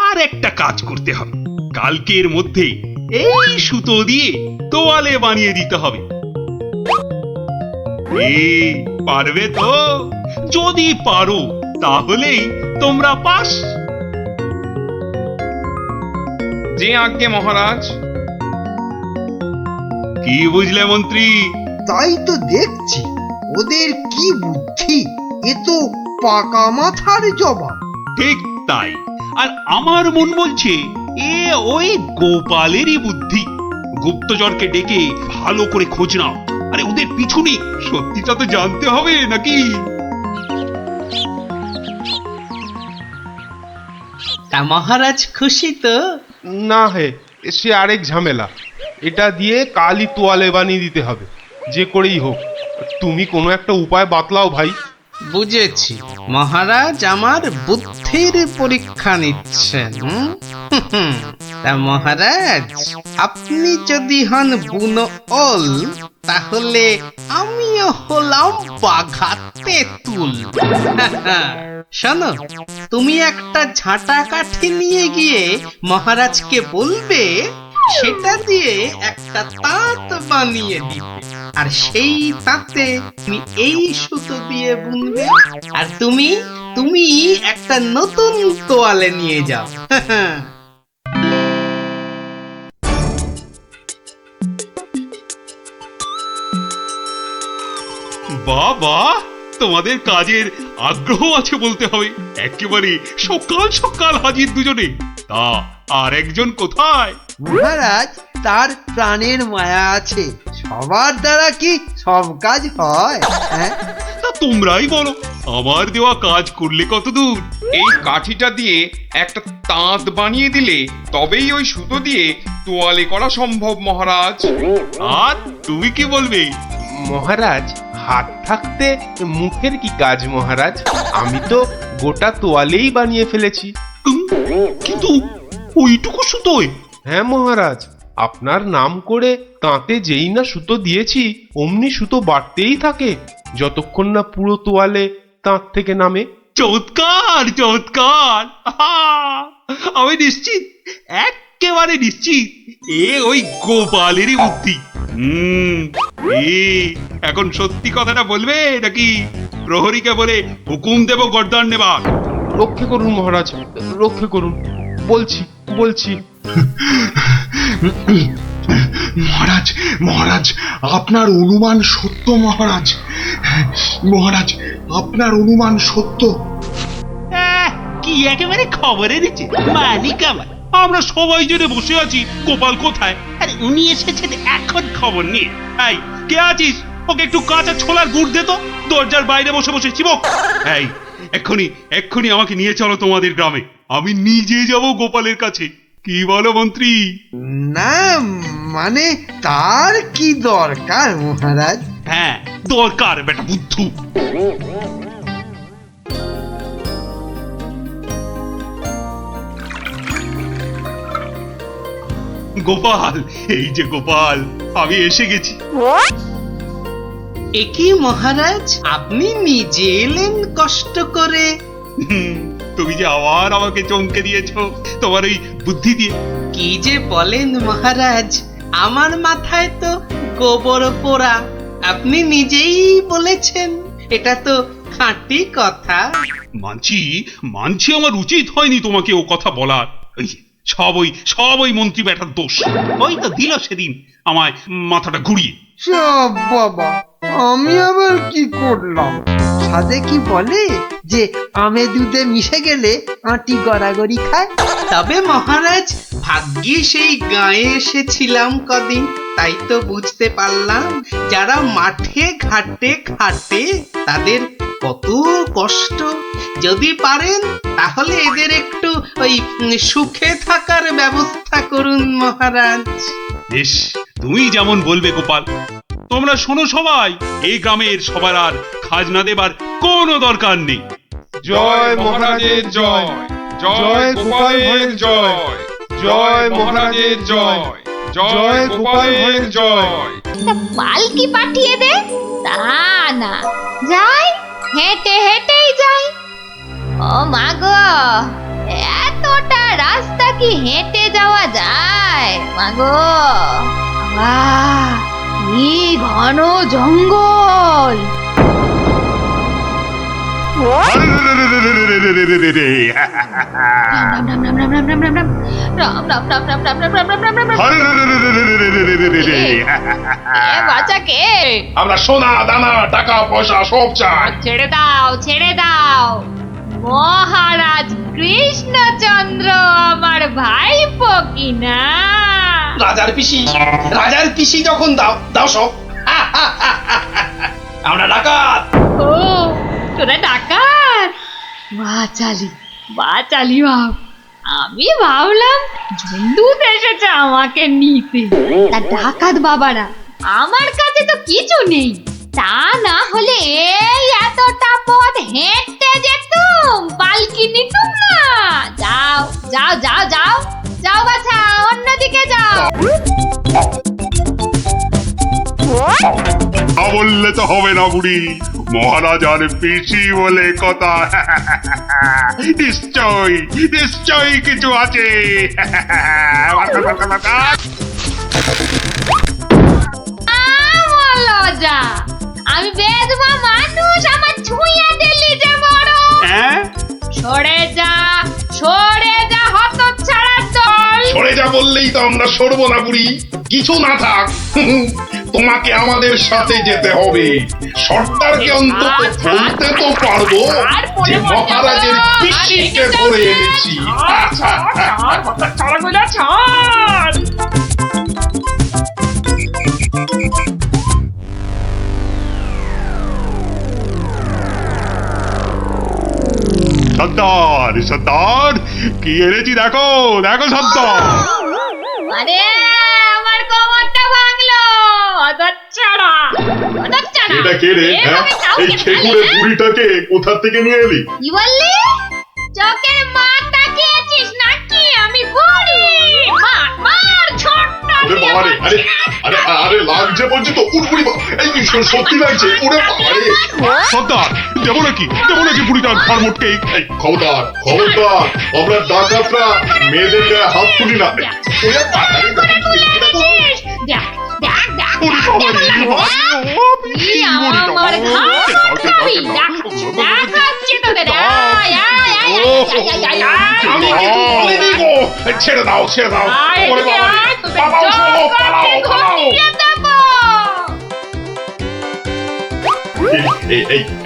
আর একটা কাজ করতে হবে। কালকের মধ্যে এই সুতো দিয়ে তোয়ালে বানিয়ে দিতে হবে। পারবে তো? যদি পারো তাহলেই তোমরা পাস। জি আজ্ঞে মহারাজ। কি বুঝলে মন্ত্রী? তাই তো দেখছি, ওদের কি বুদ্ধি! এ তো পাকা মাথার জবাব। ঠিক তাই। আর আমার মন বলছে এ ওই গোপালেরই বুদ্ধি। গুপ্তচরকে ডেকে ভালো করে খোঁজ নাও। আরে ওদের পিছনে সত্যিটা তো জানতে হবে নাকি? তা মহারাজ খুশি তো? না হে, সে আরেক ঝামেলা। এটা দিয়ে কালই তোয়ালে বানিয়ে দিতে হবে, যে করেই হোক। তুমি কোনো একটা উপায় বাতলাও ভাই। বুঝেছি, মহারাজ আমার বুদ্ধির পরীক্ষা নিচ্ছেন। তা মহারাজ, আপনি যদি হন বুনো ওল, তাহলে আমিও হলাম বাঘা তেঁতুল। শোনো, তুমি একটা ঝাঁটা কাঠি নিয়ে গিয়ে মহারাজকে বলবে সেটা দিয়ে একটা তাঁত বানিয়ে দিতে, আর সেই তাঁতে তুমি এই সুতো দিয়ে বুনবে, আর তুমি একটা নতুন তোয়ালে নিয়ে যাও। বাবা, তোমাদের কাজের আগ্রহ আছে বলতে হবে। একেবারে সকাল সকাল হাজির দুজনে। তা আর একজন কোথায়? মহারাজ, তার প্রাণের মায়া আছে। সবার দ্বারা কি সব কাজ হয়? তা তোমরাই বলো, আমার দেওয়া কাজ করলে কত দূর? এই কাঠিটা দিয়ে একটা তাঁত বানিয়ে দিলে তবেই ওই সুতো দিয়ে তোয়ালে করা সম্ভব মহারাজ। আর তুমি কি বলবে? মহারাজ, হাত থাকতে মুখের কি কাজ মহারাজ? আমি তো গোটা তোয়ালেই বানিয়ে ফেলেছি। কিন্তু ওইটুকু সুতোয়? হ্যাঁ মহারাজ, আপনার নাম করে তাঁতে যেই না সুতো দিয়েছি অমনি সুতো বাড়তেই থাকে, যতক্ষণ না পুরো তোয়ালে তাঁত থেকে নামে। চমৎকার চমৎকার। আমি নিশ্চিত, একেবারে নিশ্চিত এ ওই গোপালেরই বুদ্ধি। এখন সত্যি কথাটা বলবে নাকি প্রহরীকে বলে হুকুম দেব গর্দান নেবার? রক্ষে করুন মহারাজ, রক্ষে করুন। বলছি বলছি। মহারাজ, মহারাজ, আপনার অনুমান সত্য মহারাজ। মহারাজ, আপনার অনুমান সত্য। কি একেবারে খবরে দিচ্ছে মালিক আমার। আমরা সবাই জেনে বসে আছি গোপাল কোথায়, আর উনি এসেছেন এখন খবর নিয়ে। এই কে আছিস? ওকে একটু কাঁচা ছোলার গুড় দে তো, দরজার বাইরে বসে বসে চিবক। এই এক্ষুনি এক্ষুনি আমাকে নিয়ে চলো তোমাদের গ্রামে। আমি নিজে যাব গোপালের কাছে। কি বলো মন্ত্রী? না মানে তার কি দরকার মহারাজ? হ্যাঁ দরকার বেটা বুদ্ধু। গোপাল, এই যে গোপাল, আমি এসে গেছি। একই মহারাজ, আপনি নিজে এলেন কষ্ট করে? তুমি যে আবার আমাকে চমকে দিয়েছো তোমার ওই বুদ্ধি দিয়ে। কি যে বলেন মহারাজ, আমার মাথায় তো গোবর পোড়া। আপনি নিজেই বলেছেন, এটা তো খাঁটি কথা। মানছি আমার উচিত হয়নি তোমাকে ও কথা বলার। সব ওই মন্ত্রী বেটার দোষ। ওই তো দিল সেদিন আমায় মাথাটা ঘুরিয়ে। সব বাবা, আমি আবার কি করলাম? সাধে কি বলে যে আমে দুধে মিশে গেলে আটি গড়াগড়ি খায়। তবে মহারাজ, ভাগ্যে সেই গায়ে এসেছিলাম কদিন, তাই তো বুঝতে পারলাম যারা মাঠে ঘাটে খাটে তাদের কত কষ্ট। যদি পারেন তাহলে এদের একটু ওই সুখে থাকার ব্যবস্থা করুন মহারাজ। বেশ, তুমি যেমন বলবে গোপাল। তোমরা শোনো সবাই, এই গ্রামের সবার আর খাজনা দেবার কোনো দরকার নেই। জয় মহারাজের জয়, জয় গোপালের জয়, জয় মহারাজের জয়, জয় গোপালের জয়। পালকি পাঠিয়ে দে, তা না, যাই হেঁটে হেঁটেই যাই। ও মা গো, এতটা রাস্তা কি হেঁটে যাওয়া যায়? মা গো, কি ঘন জঙ্গল! আমরা সোনা দানা টাকা পয়সা সব চাই। ছেড়ে দাও, ছেড়ে দাও। মহারাজ কৃষ্ণচন্দ্র আমার ভাইপো কিনা? রাজার পিসি যখন দাও দাও সব। আমরা ডাকাত। ও, তোরা ডাকাত? বাচালি ভাব। আমি ভাবলাম ঝুন্ডুত এসেছে আমাকে নিতে। তা ডাকাত বাবারা, আমার কাছে তো কিছু নেই। তা না হলে এই এতটা পথ হেঁটে যেতুম, পালকি নিতুম না। যাও যাও যাও যাও যাও বাছা, অন্যদিকে যাও। বললে তো হবে না বুড়ি, মহারাজ আর পিসি বলে কথা। নিশ্চয়ই কিছু আছে। লজ্জা, আমি বেদমা মানুষ, আমার ছুঁয়ে দিলি যে বড়। সরে যা হতচ্ছাড়ার দল। সরে যা বললেই তো আমরা সরবো না বুড়ি। কিছু না থাক, তোমাকে আমাদের সাথে যেতে হবে। সর্দারকে অন্তত বলতে তো পারবো যে মহারাজের পিসিকে ধরে এনেছি। সর্দার কি এনেছি দেখো সর্দার। আরে আমার কোমরটা ভাঙলো, হতচ্ছাড়া। এটা কে রে? এই খেকুড়ে বুড়িটাকে কোথা থেকে নিয়ে এলি? কি বললি? চোখের মার তাকিয়েছিস নাকি? আমি বুড়ি? মার ছোট্ট। আরে লাগছে বলছি তো। এই সত্যি লাগছে। সর্দার, দেবো নাকি বুড়িটার ঘর মোটকে? খবরদার, আমরা ডাকাতরা মেয়েদের গায়ে হাত তুলি না। ছেড়ে দাও।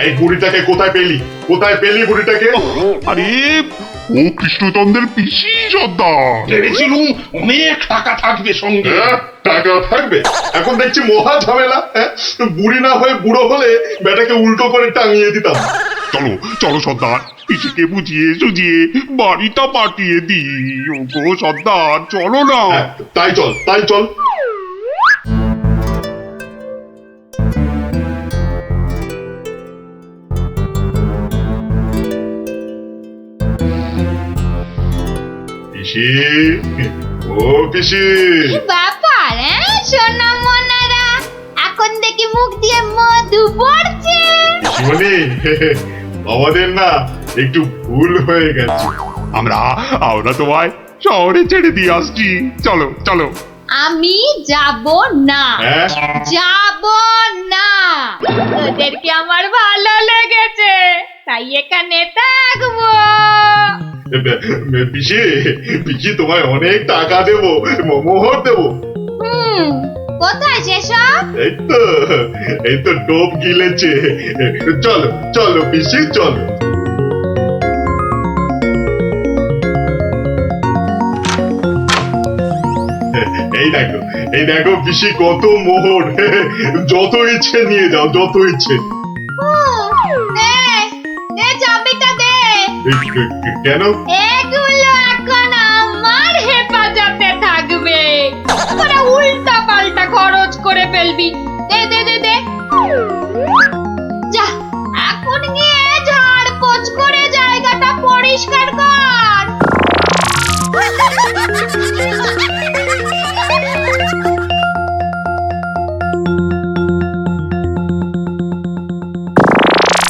এই বুড়িটাকে কোথায় পেলি বুড়িটাকে? আরে ও কৃষ্ণচন্দ্রের পিসি সর্দার। ভেবেছিলুম অনেক টাকা থাকবে সঙ্গে। টাকা থাকবে? এখন দেখছি মহা ঝামেলা। হ্যাঁ, বুড়ি না হয়ে বুড়ো হলে বেটাকে উল্টো করে টাঙিয়ে দিতাম। চলো চলো সর্দার, পিসিকে বুঝিয়ে সুঝিয়ে বাড়িটা পাঠিয়ে দিই। ওগো সর্দার, চলো না। হ্যাঁ, তাই চল, তাই চল। পিসি, ও পিসি। ব্যাপার সোনা মনারা, এখন দেখি মুখ দিয়ে মধু পড়ছে। পিসিমণি, আমাদের না একটু ভুল হয়ে গেছে। আমরা তোমায় শহরে ছেড়ে দিয়ে আসছি। চলো চলো। আমি যাব না, হ্যাঁ? যাব না। তোদেরকে আমার ভালো লেগেছে, তাই এখানে থাকবো। পিসি, পিসি তোমায় অনেক টাকা দেবো, মোহর দেবো। কোথায় সেসব? এই তো টোপ গিলেছে। চলো চলো পিসি, চলো। এই দেখো পিসি, কত মোহর। যত ইচ্ছে নিয়ে যাও, যত ইচ্ছে। চাবিটা দে। কেন? এগুলো এখন আমার হেফাজতে থাকবে, তোরা উল্টা পাল্টা খরচ করে ফেলবি। দে দে দে দে। যা, এখন গিয়ে ঝাড়পোছ করে জায়গাটা পরিষ্কার কর।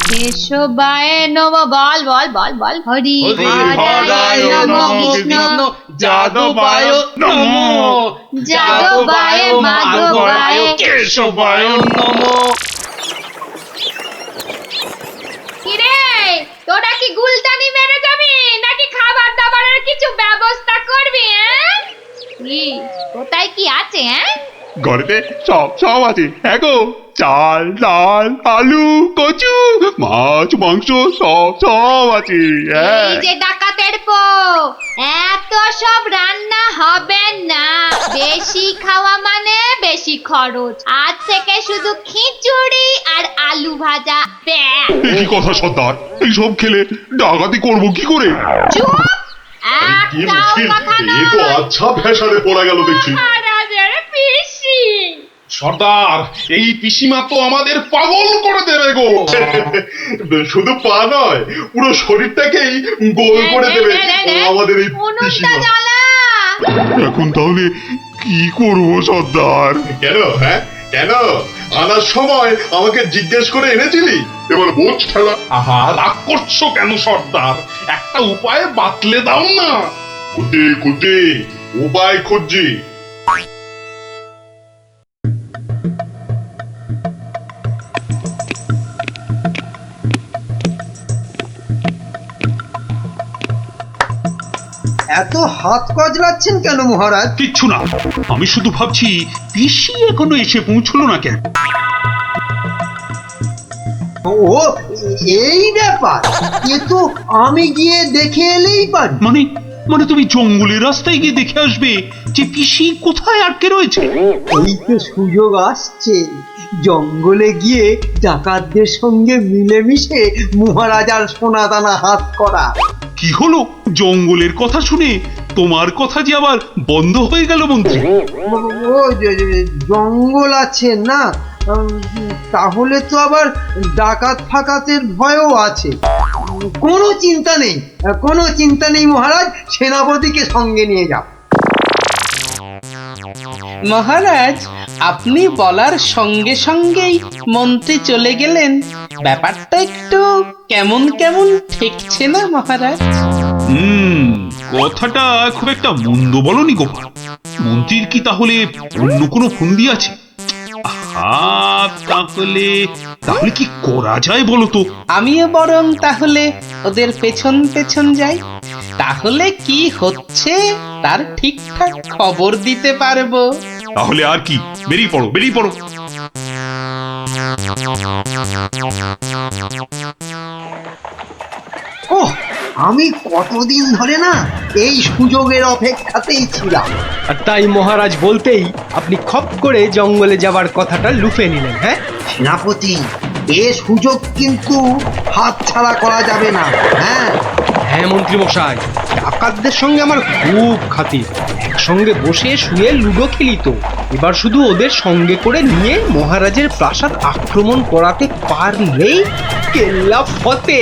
কেশবায় নম, বল বল বল বল। হরি হরায় নম, কৃষ্ণ যাদবায় নমো, যাদবায় মাধবায় কেশবায় নমো। কিরে, তোরা কি গুলতানি মেরে যাবি নাকি খাবার দাবারের কিছু ব্যবস্থা করবি? কি কোথায় কি আছে? ঘরেতে সব সব আছে। হ্যাঁ গো, চাল ডাল আলু কচু মাছ মাংস সব সব আছে। এই যে ডাকাতের পো, এত সব রান্না হবে না। বেশি খাওয়া মানে বেশি খরচ। আজ থেকে শুধু খিচুড়ি আর আলু ভাজা। কি কথা সর্দার, এইসব খেলে ডাকাতি করবো কি করে? চুপ! কি মুশকিল, এ তো আচ্ছা ফ্যাশনে পড়া গেল দেখছি। মহারাজের পিসি। সর্দার, এই পিসিমা তো আমাদের পাগল করে দেবে গো। শুধু পা নয়, পুরো শরীরটাকেই গোল করে দেবে আমাদের এই পিসিমা। এখন তাহলে কি করবো সর্দার? কেন? হ্যাঁ কেন? আনার সময় আমাকে জিজ্ঞেস করে এনেছিলি, এবার বোঝ ঠেলা। আহা, রাগ করছো কেন সর্দার? একটা উপায় বাতলে দাও না। খুঁটি উপায় খুঁজছি। এত হাত কজলাচ্ছেন কেন মহারাজ? কিচ্ছু না, আমি শুধু ভাবছি পিসি এখনো এসে পৌঁছলো না কেন। ও, এই ব্যাপার। এ তো আমি গিয়ে দেখে এলেই পারি। মানে তুমি জঙ্গলের রাস্তায় গিয়ে দেখে আসবে যে পিসি কোথায় আটকে রয়েছে? এই তো সুযোগ আসছে, জঙ্গলে গিয়ে ডাকাতদের সঙ্গে মিলেমিশে মহারাজার সোনাদানা হাত করা। কি হলো? জঙ্গলের কথা শুনে তোমার কথা যে আবার বন্ধ হয়ে গেল মন্ত্রী? ও, জঙ্গল আছে না, তাহলে তো আবার ডাকাত ফাকাতের ভয়ও আছে। কোনো চিন্তা নেই, কোনো চিন্তা নেই মহারাজ, সেনাপতিকে সঙ্গে নিয়ে যাও। মহারাজ, আপনি বলার সঙ্গে সঙ্গেই মন্ত্রী চলে গেলেন। ব্যাপারটা একটু কেমন কেমন ঠেকছে না মহারাজ? কথাটা খুব একটা মন্দ বলনি গোপাল। মন্ত্রীর কি তাহলে অন্য কোনো ফন্দি আছে? তাহলে কি করা যায় বলো তো? আমিও বরং তাহলে ওদের পেছন পেছন যাই, তাহলে কি হচ্ছে তার ঠিকঠাক খবর দিতে পারবো। তাহলে আর কি, বেরিয়ে পড়ো বেরিয়ে পড়ো। ও, আমি কতদিন ধরে না এই সুযোগের অপেক্ষাতেই ছিলাম। আর তাই মহারাজ বলতেই আপনি খপ করে জঙ্গলে যাবার কথাটা লুফে নিলেন। হ্যাঁ সেনাপতি, এ সুযোগ কিন্তু হাতছাড়া করা যাবে না। হ্যাঁ হ্যাঁ মন্ত্রী মশাই, ডাকাতদের সঙ্গে আমার খুব খাতির। একসঙ্গে বসে শুয়ে লুডো খেলি তো। এবার শুধু ওদের সঙ্গে করে নিয়ে মহারাজের প্রাসাদ আক্রমণ করাতে পারলেই কেল্লা ফতে।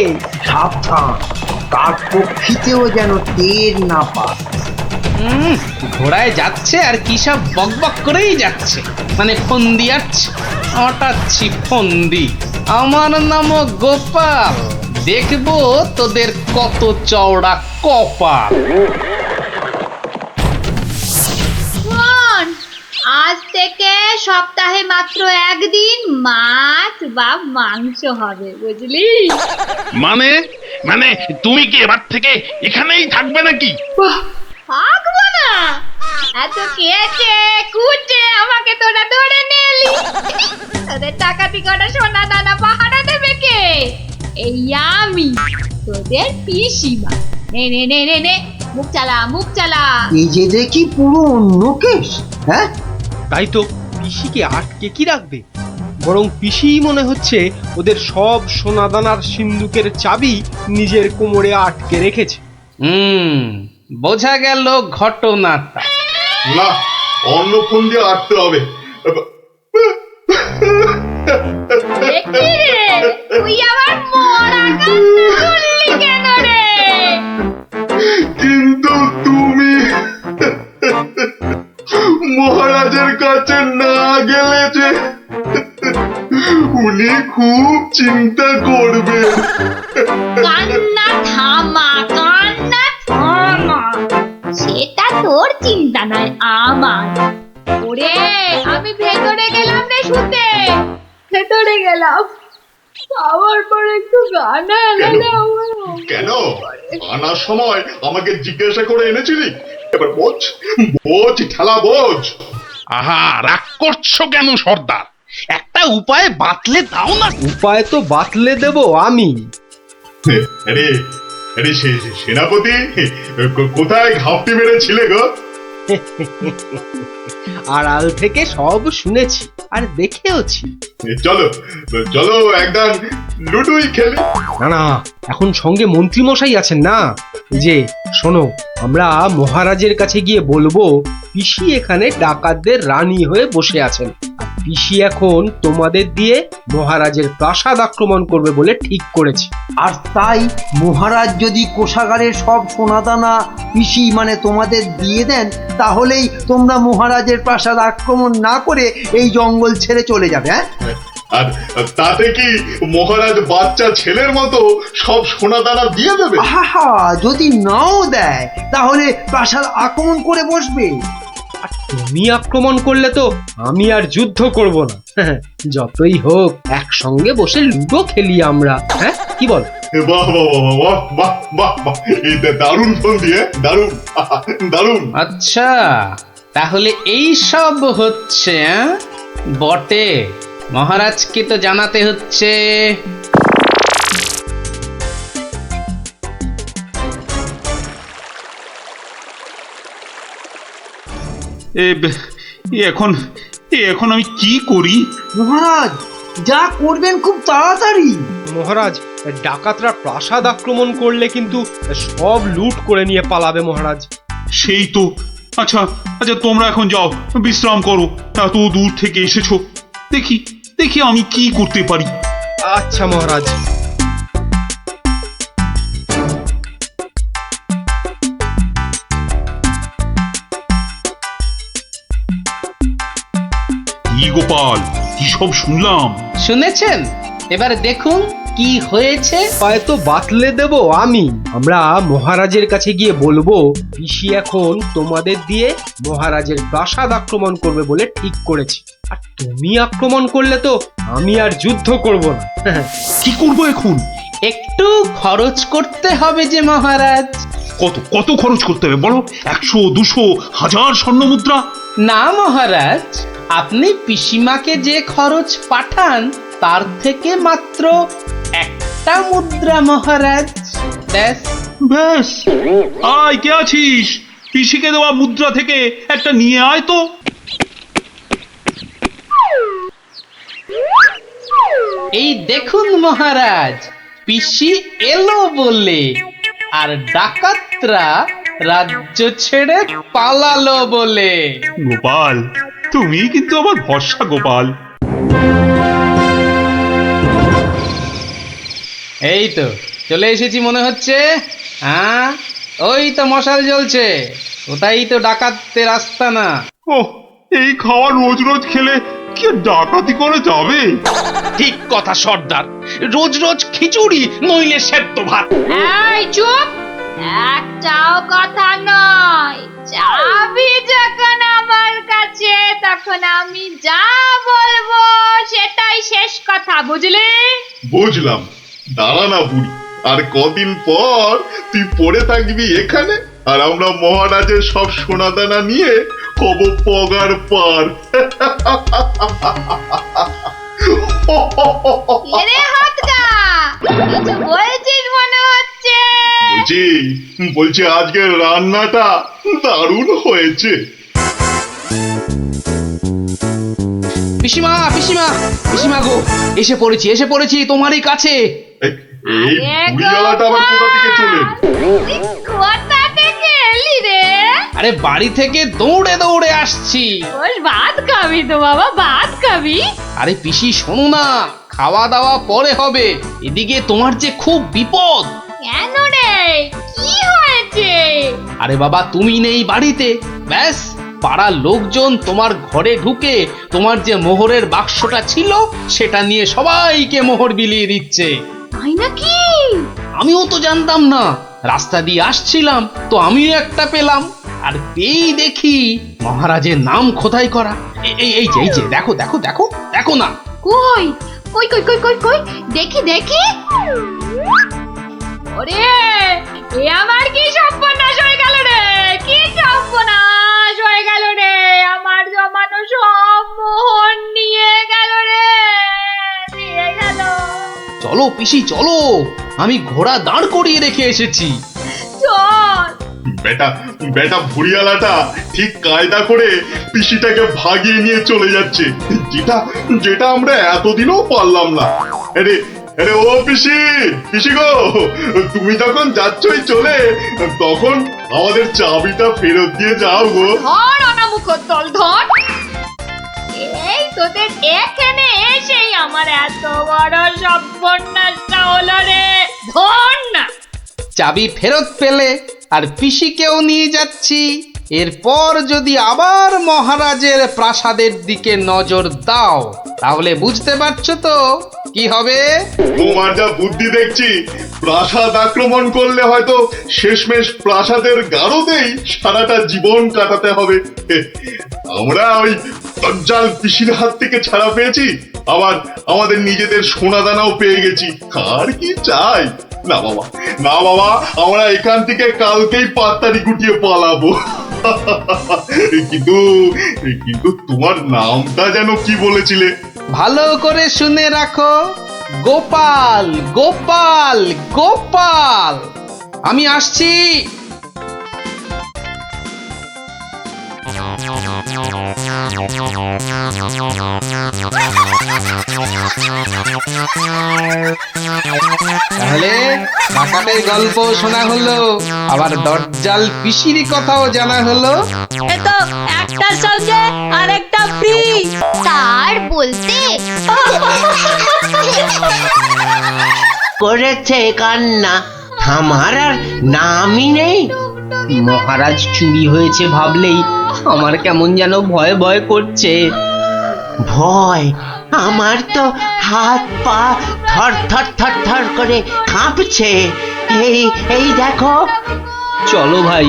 সাবধান, তার পক্ষীতেও যেন টের না পায়। ঘোড়ায় যাচ্ছে আর কি সব বকবক করেই যাচ্ছে, মানে ফন্দি আটছে, আটাচ্ছি ফন্দি। আমার নাম গোপাল, দেখবো তোদের কত চওড়া কপাল। শোন, আজ থেকে সপ্তাহে মাত্র একদিন মাছ বা মাংস হবে, বুঝলি? মানে মানে তুমি কি এবার থেকে এখানেই থাকবে নাকি? থাকবো না? এত কেটে কুটে আমাকে তোরা ধরে নিয়ে এলি। তোদের টাকাতি করা সোনা দানা পাহারা দেবে কে? এই আমি, তোদের পিসিমা। নে নে নে নে নে, মুখ চালা মুখ চালা। এই যে দেখি পুরো অন্য কেস। হ্যাঁ তাই তো, পিসিকে আটকে কি রাখবে? বরং পিসিই মনে হচ্ছে ওদের সব সোনাদানার সিন্ধুকের চাবি নিজের কোমরে আটকে রেখেছে। বোঝা গেল ঘটনাটা। না, অন্য ফোন দিয়ে আটতে হবে। তুই আবার মরা কান্না করলি কেন রে? কিন্তু তুমি মহারাজের কাছে না গেলে যে উনি খুব চিন্তা করবেন। কান্না থামা, কান্না থামা। সেটা তোর চিন্তা নয়, আমার। ওরে, আমি ভেতরে গেলাম রে শুতে, ভেতরে গেলাম। খাওয়ার পর একটু গানা এলে আমার। কেন আনার সময় আমাকে জিজ্ঞাসা করে এনেছিলি? এবার বোঝ, বোঝ ঠেলা বোঝ। আহা, রাগ করছো কেন সর্দার? একটা উপায় বাতলে দাও না। উপায় তো বাতলে দেব আমি। আরে আরে সেনাপতি, কোথায় ঘাপটি মেরেছিলে গো? আড়াল থেকে সব শুনেছি আর দেখেওছি। চলো চলো একদম লুডুই খেলি। না না, এখন সঙ্গে মন্ত্রী মশাই আছেন না। যে শোনো, আমরা মহারাজের কাছে গিয়ে বলবো পিসি এখানে ডাকাতদের রানী হয়ে বসে আছেন, আর পিসি এখন তোমাদের দিয়ে মহারাজের প্রাসাদ আক্রমণ করবে বলে ঠিক করেছে। আর তাই মহারাজ যদি কোষাগারের সব সোনাদানা পিসি মানে তোমাদের দিয়ে দেন, তাহলেই তোমরা মহারাজের প্রাসাদ আক্রমণ না করে এই জঙ্গল ছেড়ে চলে যাবে। হ্যাঁ, আর তাতে কি মহারাজ বাচ্চা ছেলের মতো সব সোনাদানা দিয়ে দেবে? আহা, যদি নাও দেয় তাহলে প্রাসাদ আক্রমণ করে বসবে। আর তুমি আক্রমণ করলে তো আমি আর যুদ্ধ করব না। যতই হোক একসঙ্গে বসে লুডো খেলি আমরা। হ্যাঁ, কি বল? বাহ বাহ বাহ বাহ বাহ বাহ, এই দারুণ ফোন দিয়ে, দারুণ দারুণ। আচ্ছা, তাহলে এই সব হচ্ছে বটে। মহারাজকে তো জানাতে হচ্ছে। এখন আমি কি করি? মহারাজ, যা করবেন খুব তাড়াতাড়ি। মহারাজ, ডাকাতরা প্রাসাদ আক্রমণ করলে কিন্তু সব লুট করে নিয়ে পালাবে মহারাজ। সেই তো। আচ্ছা আচ্ছা, তোমরা এখন যাও, বিশ্রাম করো। এত দূর থেকে এসেছো, দেখি দেখি আমি কি করতে পারি। আচ্ছা মহারাজ। কি গোপাল, কি সব শুনলাম? শুনেছেন? এবার দেখুন কি হয়েছে। হয়তো বাতলে দেব আমি। আমরা মহারাজের কাছে গিয়ে বলবো পিসি এখন তোমাদের দিয়ে মহারাজের প্রাসাদ আক্রমণ করবে বলে ঠিক করেছে, আর তুমি আক্রমণ করলে তো আমি আর যুদ্ধ করব না। কি করব এখন? একটু খরচ করতে হবে যে মহারাজ। কত কত খরচ করতে হবে বলো? 100, 200, 1000 স্বর্ণ মুদ্রা? না মহারাজ, আপনি পিসিমাকে যে খরচ পাঠান তার থেকে মাত্র একটা মুদ্রা মহারাজ। ব্যাস, ব্যাস, আয় কে আছিস, পিসিকে দেওয়া মুদ্রা থেকে একটা নিয়ে আয় তো। এই দেখুন মহারাজ, পিসি এলো বলে, আর ডাকাতরা রাজ্য ছেড়ে পালালো বলে। গোপাল, তুমি কিন্তু আমার ভরসা গোপাল। এই তো চলে এসেছি মনে হচ্ছে। হ্যাঁ, ওই তো মশাল জ্বলছে, ওটাই তো ডাকাতদের আস্তানা। ওহ, এই খাওয়া রোজ রোজ খেলে কি আর ডাকাতি করে যাবে? ঠিক কথা সর্দার, রোজ রোজ খিচুড়ি নইলে সেদ্ধ ভাত। এই চুপ, একটাও কথা নয়। চাবি যখন আমার কাছে, তখন আমি যা বলবো সেটাই শেষ কথা, বুঝলি? বুঝলাম। দাঁড়া না বুড়ি, আর কদিন পর তুই পড়ে থাকবি এখানে, আর আমরা মহারাজের সব সোনাদানা নিয়ে হব পগার পার। এরে হাতগা, কিছু বলছিস মনে হচ্ছে। বলছি আজকের রান্নাটা দারুণ হয়েছে। পিসিমা পিসিমা পিসিমা গো, এসে পড়েছি তোমারই কাছে। এই বুড়িওয়ালাটা আবার কোথা থেকে চলে? কোথা থেকে এলি রে? আরে বাড়ি থেকে দৌড়ে দৌড়ে আসছি। বল, ভাত খাবি তো বাবা, ভাত খাবি? আরে পিসি শোনো না, খাওয়া দাওয়া পরে হবে, এদিকে তোমার যে খুব বিপদ। কেন রে, কি হয়েছে? আরে বাবা, তুমি নেই বাড়িতে, ব্যাস পাড়ার লোকজন তোমার ঘরে ঢুকে তোমার যে মোহরের বাক্সটা ছিল সেটা নিয়ে সবাইকে মোহর বিলিয়ে দিচ্ছে। তাই নাকি? আমিও তো জানতাম না, রাস্তা দিয়ে আসছিলাম তো আমিও একটা পেলাম, আর পেয়েই দেখি মহারাজের নাম খোদাই করা। এই যে দেখো দেখো দেখো দেখো না। কই কই কই কই কই কই, দেখি দেখি। ওরে, এ আমার কি সর্বনাশ হয়ে গেল রে, কি সর্বনাশ হয়ে গেল রে, আমার জমানো সব মোহর নিয়ে গেল রে, নিয়ে গেল। চলো পিসি চলো, আমি ঘোড়া দাঁড় করিয়ে রেখে এসেছি। চল। বেটা ভুড়িয়ালাটা ঠিক কায়দা করে পিসিটাকে ভাগিয়ে নিয়ে চলে যাচ্ছে, যেটা আমরা এতদিনও পারলাম না। আরে আরে ও পিসি গো, তুমি যখন যাচ্ছই চলে, তখন আমাদের চাবিটা ফেরত দিয়ে যাও গো। ধর অনামুখ দল, ধর। এই তোদের এখানে এসেই আমার এত বড় সর্বনাশটা হলো রে, ধর না। চাবি ফেরত পেলে আর পিসিকেও নিয়ে যাচ্ছি। এরপর যদি আবার মহারাজের প্রাসাদের দিকে নজর দাও, তাহলে বুঝতে পারছো তো কি হবে। তোমার যা বুদ্ধি দেখছি, প্রাসাদ আক্রমণ করলে হয়তো শেষমেশ প্রাসাদের গারদেই সারাটা জীবন কাটাতে হবে। আমরা ওই দজ্জাল পিসির হাত থেকে ছাড়া পেয়েছি, আবার আমাদের নিজেদের সোনাদানাও পেয়ে গেছি, আর কি চাই? না বাবা, আমরা এখান থেকে কালকেই পাতারি গুটিয়ে পালাবো। কিন্তু তোমার নামটা যেন কি বলেছিলে? ভালো করে শুনে রাখো, গোপাল গোপাল গোপাল। আমি আসছি। তাহলে ডাকাতের গল্প শোনা হলো, আবার দজ্জাল পিসির কথাও জানা হলো। এতো একটার সঙ্গে আরেকটা ফ্রি। তার বলতে করেছে কান্না, আমার আর নামই নেই। মহারাজ চুরি হয়েছে ভাবলেই আমার কেমন যেন ভয় ভয় করছে। ভয়? আমার তো হাত পা থর থর থর থর করে কাঁপছে। এই দেখো। চলো ভাই,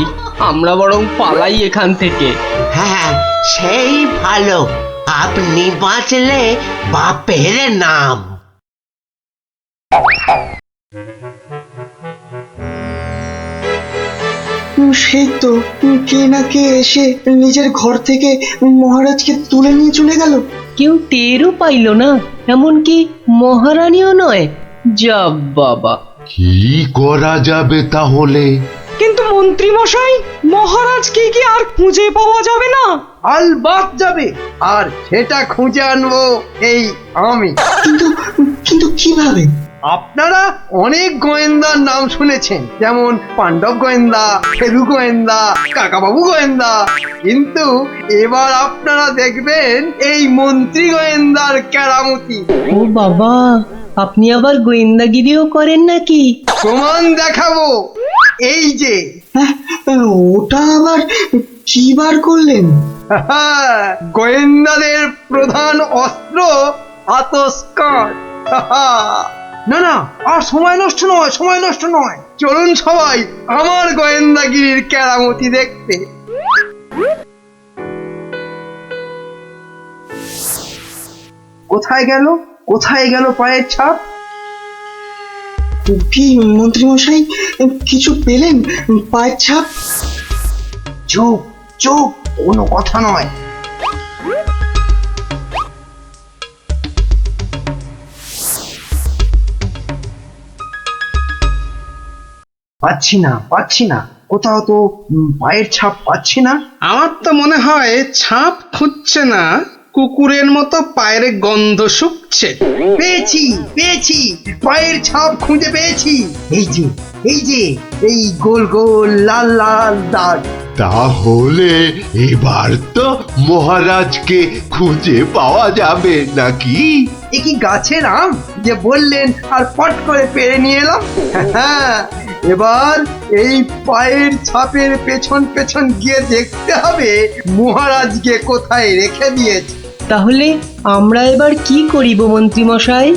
আমরা বরং পালাই এখান থেকে। হ্যাঁ, সেই ভালো, আপনি বাঁচলে বাপের নাম। সেই তো কে না কে এসে নিজের ঘর থেকে মহারাজকে তুলে নিয়ে চলে গেল। কেউ টেরও পাইল না, এমনকি মহারানীও নয়। যা বাবা, কি করা যাবে তাহলে? কিন্তু মন্ত্রী মশাই, মহারাজকে কি আর খুঁজে পাওয়া যাবে না? আলবাত যাবে, আর সেটা খুঁজে আনবো এই আমি। কিন্তু কিন্তু কিভাবে? আপনারা অনেক গোয়েন্দার নাম শুনেছেন, যেমন পাণ্ডব গোয়েন্দা, ফেলু গোয়েন্দা, কাকাবাবু গোয়েন্দা, কিন্তু এবার আপনারা দেখবেন এই মন্ত্রী গোয়েন্দার কেরামতি। ও বাবা, আপনি আবার গোয়েন্দাগিরিও করেন নাকি? প্রমাণ দেখাবো, এই যে। ওটা আবার কি বার করলেন? গোয়েন্দাদের প্রধান অস্ত্র আতস্কার। না না, আর সময় নষ্ট নয়, সময় নষ্ট নয়, চলুন সবাই আমার গোয়েন্দাগিরির কেরামতি দেখতে। কোথায় গেল, কোথায় গেল পায়ের ছাপ? কি মন্ত্রী মশাই, কিছু পেলেন পায়ের ছাপ? চুপ চুপ, কোনো কথা নয়। পাচ্ছি না, পাচ্ছি না, কোথাও তো পায়ের ছাপ পাচ্ছি না। আমার তো মনে হয় ছাপ খুঁজছে না, কুকুরের মতো পায়ের গন্ধ শুকছে। পেয়েছি পেয়েছি, পায়ের ছাপ খুঁজে পেয়েছি। এই যে, এই যে, এই গোল গোল লাল লাল দাগ। তাহলে এবার তো মহারাজকে খুঁজে পাওয়া যাবে নাকি? এ কি গাছের আম যে বললেন আর পট করে পেরে নিয়ে এলাম? হ্যাঁ, এবার এই পায়ের ছাপের পেছন পেছন গিয়ে দেখতে হবে মহারাজকে কোথায় রেখে দিয়েছে। তাহলে আমরা এবার কি করিব মন্ত্রী মশাই?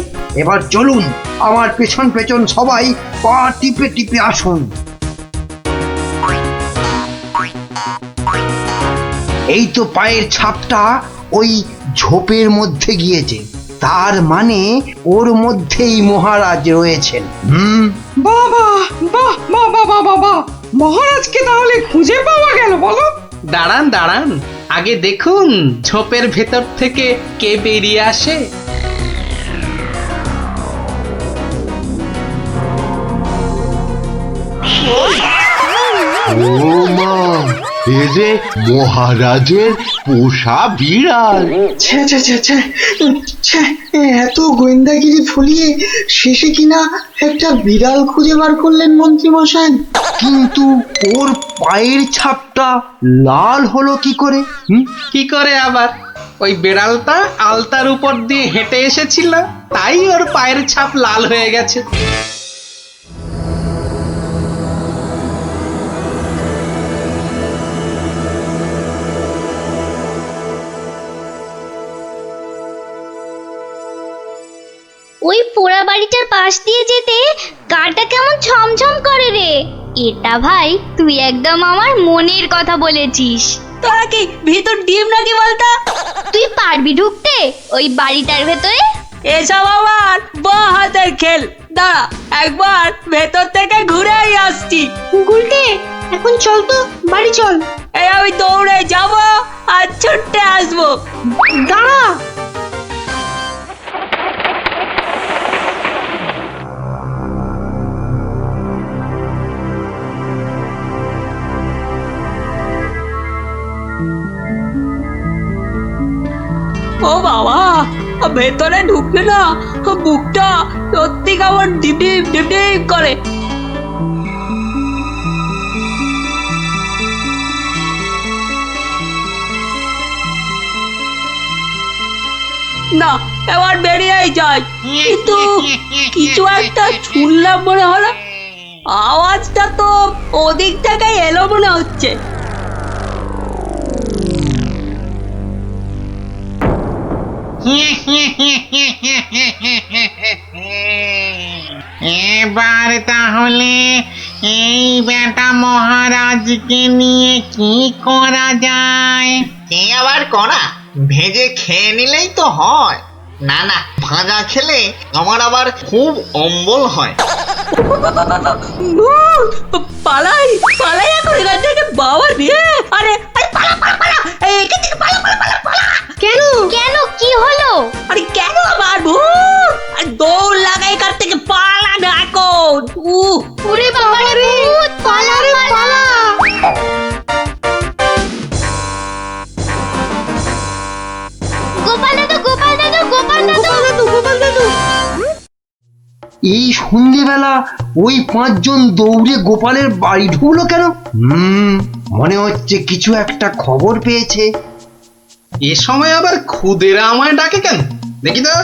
এবার চলুন, আমার পেছন পেছন সবাই পা টিপে টিপে আসুন। এই তো পায়ের ছাপটা ওই ঝোপের মধ্যে গিয়েছে, তার মানে ওর মধ্যেই মহারাজ রয়েছেন। বাবা, বাহ, বাবা বাবা বাহ, মহারাজকে তাহলে খুঁজে পাওয়া গেল বলো? দাঁড়ান দাঁড়ান, আগে দেখুন ঝোপের ভেতর থেকে কে বেরিয়ে আসে। ও মা, এ যে মহারাজের পোষা বিড়াল। ছ্যা ছ্যা ছ্যা ছ্যা ছ্যা, এত গোয়েন্দাগিরি ফুলিয়ে শেষে কিনা একটা বিড়াল খুঁজে বার করলেন মন্ত্রী মশাই। কিন্তু ওর পায়ের ছাপটা লাল হলো কি করে? কি করে আবার? ওই বেড়ালটা আলতার উপর দিয়ে হেঁটে এসেছিল, তাই ওর পায়ের ছাপ লাল হয়ে গেছে। ওই পোড়া বাড়িটার পাশ দিয়ে যেতে গাটা কেমন ছমছম করে রে। এটা ভাই তুই একদম আমার মনের কথা বলেছিস। তোরা কি ভিতর ডিম নাকি বলতো? তুই পারবি ঢুকতে ওই বাড়িটার ভেতরে? এসব আমার বাঁ হাতের খেল, দাঁড়া একবার ভেতর থেকে ঘুরেই আসছি। গুলটে, এখন চল তো বাড়ি চল। এই আমি দৌড়ে যাব আর ছুটে আসবো। দাঁড়া। ও বাবা, ভেতরে ঢুকলে না বুকটা সত্যি কেমন ডিপ ডিপ ডিপ ডিপ করে। না, এবার বেরিয়েই যাই। কিন্তু কিছু একটা শুনলাম মনে হলো, আওয়াজটা তো ওদিক থেকে এলো মনে হচ্ছে। এবার তাহলে এই বেটা মহারাজকে নিয়ে কি করা যায়? কি আবার করা, ভেজে খেয়ে নিলেই তো হয়। না না, ভাজা খেলে আমার আবার খুব অম্বল হয়। পালাই পালাই এখন এখান থেকে, বাবা দিয়ে। আরে পালা পালা পালা, এখান থেকে পালা পালা পালা পালা। কেন কেন, কি হলো? আরে কেন আবার ভূত? আরে দৌড় লাগাই এখান থেকে, পালা না এখন। এই সন্ধেবেলা ওই 5 জন দৌড়ে গোপালের বাড়ি ঢুকলো কেন? মনে হচ্ছে কিছু একটা খবর পেয়েছে। এ সময় আবার খুদেরা আমায় ডাকে কেন? দেখি তো।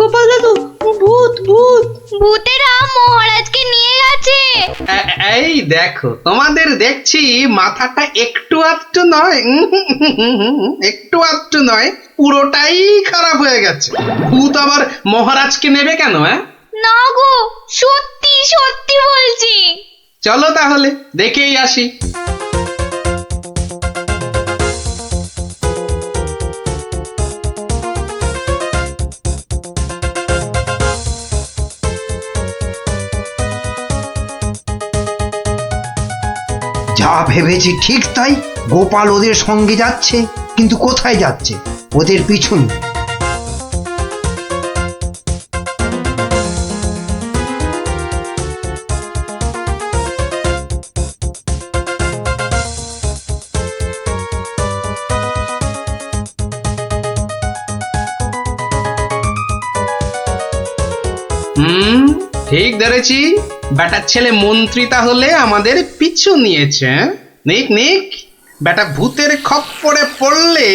গোপাল দাদু, ভূত ভূত ভূতেরা মহারাজকে নিয়ে গেছে। এই দেখো, তোমাদের দেখছি মাথাটা একটু আধটু নয়, একটু আধটু নয়, পুরোটাই খারাপ হয়ে গেছে। ভূত আবার মহারাজকে নেবে কেন? না গো, সত্যি সত্যি বলছি। চলো তাহলে দেখেই আসি। যা ভেবেছি ঠিক তাই। গোপাল ওদের সঙ্গে যাচ্ছে, কিন্তু কোথায় যাচ্ছে? ওদের পিছন। ঠিক ধরেছি, বেটার ছেলে মন্ত্রী তাহলে আমাদের পিছু নিয়েছে। নিক নিক, বেটা ভূতের খপ্পরে পড়লে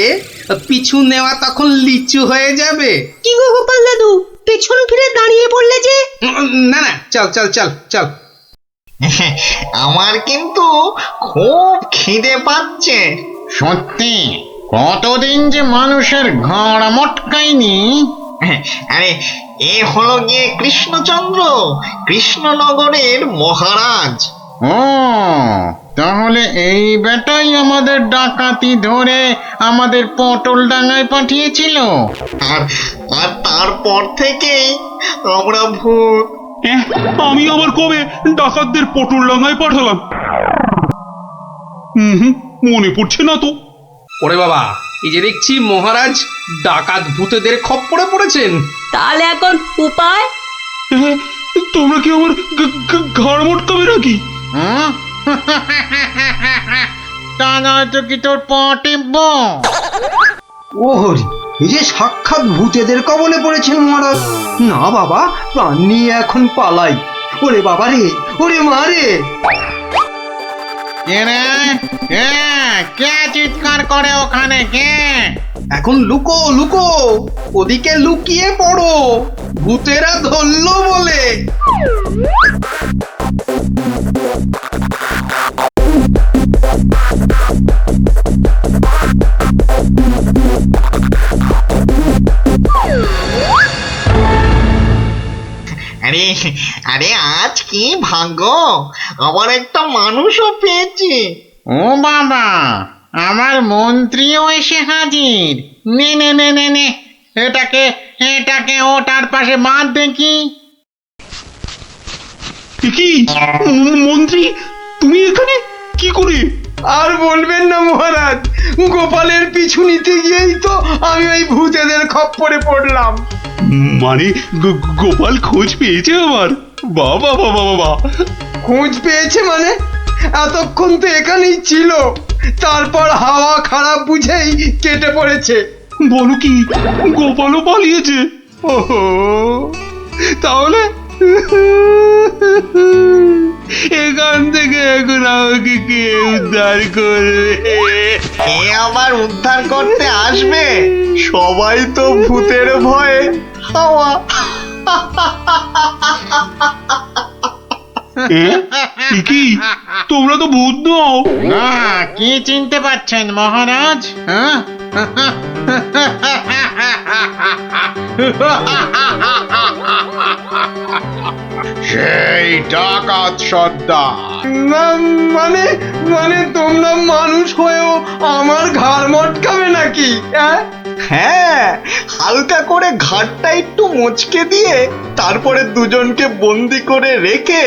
পিছু নেওয়া তখন লিচু হয়ে যাবে। কি গো গোপাল দাদু, পেছন ফিরে দাঁড়িয়ে পড়লে যে? না না, চল চল চল চল। আমার কিন্তু খুব খিদে পাচ্ছে। সত্যি, কতদিন যে মানুষের ঘাড় মটকায়নি। আরে, এ হলো গিয়ে কৃষ্ণচন্দ্র, কৃষ্ণনগরের মহারাজ। ও, তাহলে এই বেটাই আমাদের ডাকাতি ধরে আমাদের পটল ডাঙায় পাঠিয়েছিল। আর তারপর থেকেই আমরা ভূত। আমি আবার কবে ডাকাতদের পটল ডাঙায় পাঠালাম? মনে পড়ছে না তো। ওরে বাবা, এই যে দেখছি মহারাজ ডাকাত ভূতেদের খপ্পরে পড়েছেন। তাহলে এখন উপায়? তোমরা কি আমার ঘাড় মটকাবে নাকি? তা নয়তো কি তোর পা টিপব? ও হরি, এই যে সাক্ষাৎ ভূতেদের কবলে পড়েছেন মহারাজ। না বাবা, প্রাণ নিয়ে এখন পালাই। ওরে বাবা রে, ওরে মা রে। কে চিৎকার করে ওখানে? কে? এখন লুকো লুকো, ওদিকে লুকিয়ে পড়ো, ভূতেরা ধরলো বলে। আরে আরে, আজ কি ভাগ্য, আবার একটা মানুষও পেয়েছি। ও বাবা, আমার মন্ত্রীও এসে হাজির। নে নে নে নে নে, এটাকে ওটার পাশে বাঁধ দেখি। কি মন্ত্রী, তুমি এখানে কি করে? আর বলবেন না মহারাজ, গোপালের পিছু নিতে গিয়েই তো আমি ওই ভূতেদের খপ্পরে পড়লাম। মানে গোপাল খোঁজ পেয়েছে আমার? বাবা বাবা বাবা, খোঁজ পেয়েছে মানে? এতক্ষণ তো এখানেই ছিল, তারপর হাওয়া খারাপ বুঝেই কেটে পড়েছে। বলো কি, গোপালও পালিয়েছে? ওহো, তাহলে এখান থেকে এখন আমাকে কে উদ্ধার করবে? কে আবার উদ্ধার করতে আসবে? সবাই তো ভূতের ভয়ে হাওয়া। কি, তোমরা তো ভূত নও? কি চিনতে পারছেন মহারাজ? সেই ডাকাত সর্দার। মানে মানে তোমরা মানুষ হয়েও আমার ঘাড় মটকাবে নাকি? হ্যাঁ, হালকা করে ঘাটটা একটু মুচকে দিয়ে তারপরে দুজনকে বন্দি করে রেখে